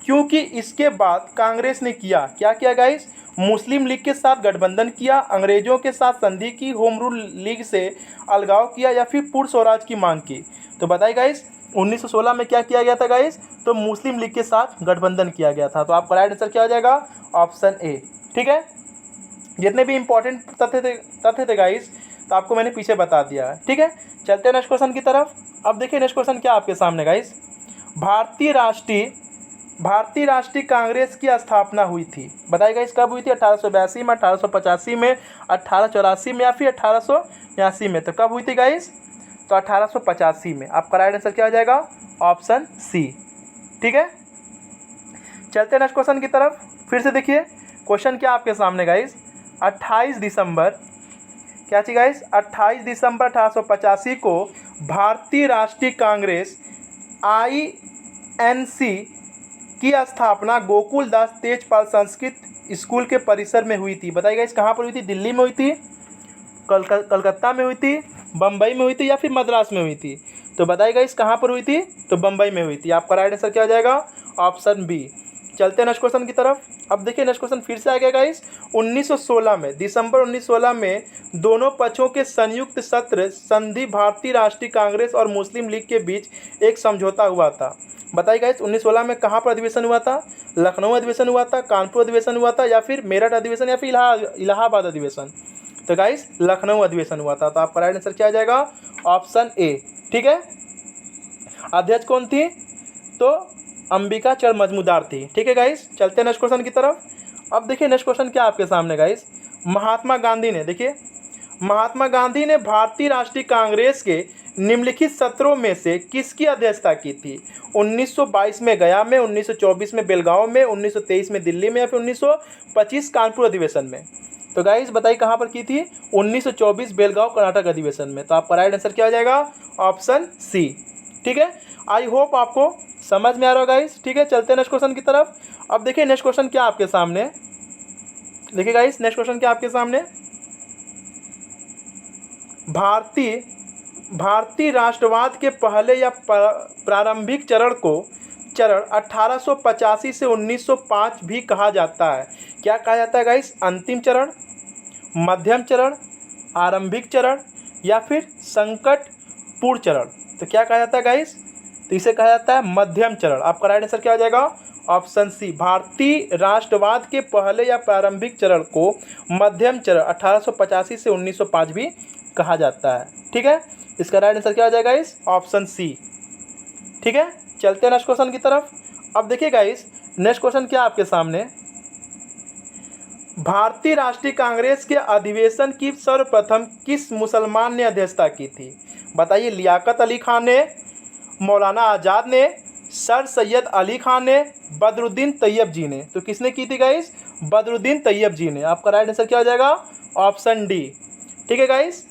क्योंकि इसके बाद कांग्रेस ने क्या किया गाइस? मुस्लिम लीग के साथ गठबंधन किया, अंग्रेजों के साथ संधि की, होम रूल लीग से अलगाव किया, या फिर पूर्ण स्वराज की मांग की। तो बताइए गाइस 1916 में क्या किया गया था गाइस? तो मुस्लिम लीग के साथ गठबंधन किया गया था। तो आपका राइट आंसर क्या हो जाएगा? Option A. ठीक है, जितने भी इंपॉर्टेंट तथ्य थे गाइस तो आपको मैंने पीछे बता दिया है। ठीक है, चलते हैं नेक्स्ट क्वेश्चन की तरफ। अब देखिए नेक्स्ट क्वेश्चन क्या आपके सामने गाइस, भारतीय राष्ट्रीय कांग्रेस की स्थापना हुई थी। बताइए गाइस कब हुई थी? 1882 में, 1885 में, 1884 में, या फिर 1882 में। तो कब हुई थी गाइस? तो 1885 में। आपका राइट आंसर क्या हो जाएगा? Option C. ठीक है, चलते हैं नेक्स्ट क्वेश्चन की तरफ। फिर से देखिए क्वेश्चन क्या आपके सामने गाइस, 28 दिसंबर, क्या चाहिए गाइस, 28 दिसंबर 1885 को भारतीय राष्ट्रीय कांग्रेस INC की स्थापना गोकुल दास तेजपाल संस्कृत स्कूल के परिसर में हुई थी। बताइए गाइस कहाँ पर हुई थी, दिल्ली में हुई थी, कलकत्ता में हुई थी, बम्बई में हुई थी या फिर मद्रास में हुई थी। तो बताइए गाइस कहाँ पर हुई थी, तो बम्बई में हुई थी। आपका राइट आंसर क्या हो जाएगा, ऑप्शन बी। चलते हैं नेक्स्ट क्वेश्चन की तरफ। अब देखिए नेक्स्ट क्वेश्चन फिर से आ गया गाइस, 1916 में, दिसंबर 1916 में दोनों पक्षों के संयुक्त सत्र संधि भारतीय राष्ट्रीय कांग्रेस और मुस्लिम लीग के बीच एक समझौता हुआ था। बताइए गाइस 1916 में कहाँ पर अधिवेशन हुआ था, लखनऊ अधिवेशन हुआ था, कानपुर अधिवेशन हुआ था या फिर मेरठ अधिवेशन या फिर इलाहाबाद अधिवेशन। तो गाइस लखनऊ अधिवेशन हुआ था। तो आपका राइट आंसर क्या आ जाएगा, ऑप्शन ए। ठीक है, अध्यक्ष कौन थी, तो अंबिका चरण मजमूदार थी। ठीक है गाइस, चलते हैं नेक्स्ट क्वेश्चन की तरफ। अब देखिए नेक्स्ट क्वेश्चन क्या आपके सामने गाइस, महात्मा गांधी ने, देखिए महात्मा गांधी ने भारतीय राष्ट्रीय कांग्रेस के निम्नलिखित सत्रों में से किसकी अध्यक्षता की थी। 1922 में गया में, 1924 में बेलगांव में, 1923 में दिल्ली में या फिर 1925 कानपुर अधिवेशन में। तो गाइस बताइए कहाँ पर की थी, 1924 बेलगांव कर्नाटक अधिवेशन में। तो आपका राइट आंसर क्या हो जाएगा, ऑप्शन सी। ठीक है, आई होप आपको समझ में आ रहा होगा गाइस। ठीक है, चलते हैं नेक्स्ट क्वेश्चन की तरफ। अब देखिए नेक्स्ट क्वेश्चन क्या आपके सामने, देखिए गाइस नेक्स्ट क्वेश्चन क्या आपके सामने, भारतीय राष्ट्रवाद के पहले या प्रारंभिक चरण 1885 से 1905 भी कहा जाता है। क्या कहा जाता है गाइस, अंतिम चरण, मध्यम चरण, आरंभिक चरण या फिर संकटपूर्ण चरण। तो क्या कहा जाता है गाइस, तो इसे कहा जाता है मध्यम चरण। आपका राइट आंसर क्या हो जाएगा, ऑप्शन सी। भारतीय राष्ट्रवाद के पहले या प्रारंभिक चरण को मध्यम चरण 1885 से 1905 भी कहा जाता है। ठीक है, इसका राइट आंसर क्या हो जाएगा इस, ऑप्शन सी। ठीक है, चलते हैं नेक्स्ट क्वेश्चन की तरफ। अब देखिए गाइस नेक्स्ट क्वेश्चन क्या आपके सामने, भारतीय राष्ट्रीय कांग्रेस के अधिवेशन की सर्वप्रथम किस मुसलमान ने अध्यक्षता की थी। बताइए, लियाकत अली खान ने, मौलाना आज़ाद ने, सर सैयद अली खान ने, बदरुद्दीन तैयब जी ने। तो किसने की थी गाइस, बदरुद्दीन तैयब जी ने। आपका राइट आंसर क्या हो जाएगा, ऑप्शन डी। ठीक है गाइस,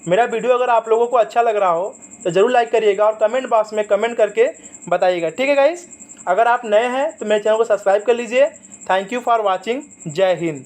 मेरा वीडियो अगर आप लोगों को अच्छा लग रहा हो तो ज़रूर लाइक करिएगा और कमेंट बॉक्स में कमेंट करके बताइएगा। ठीक है गाइस, अगर आप नए हैं तो मेरे चैनल को सब्सक्राइब कर लीजिए। थैंक यू फॉर वॉचिंग, जय हिंद।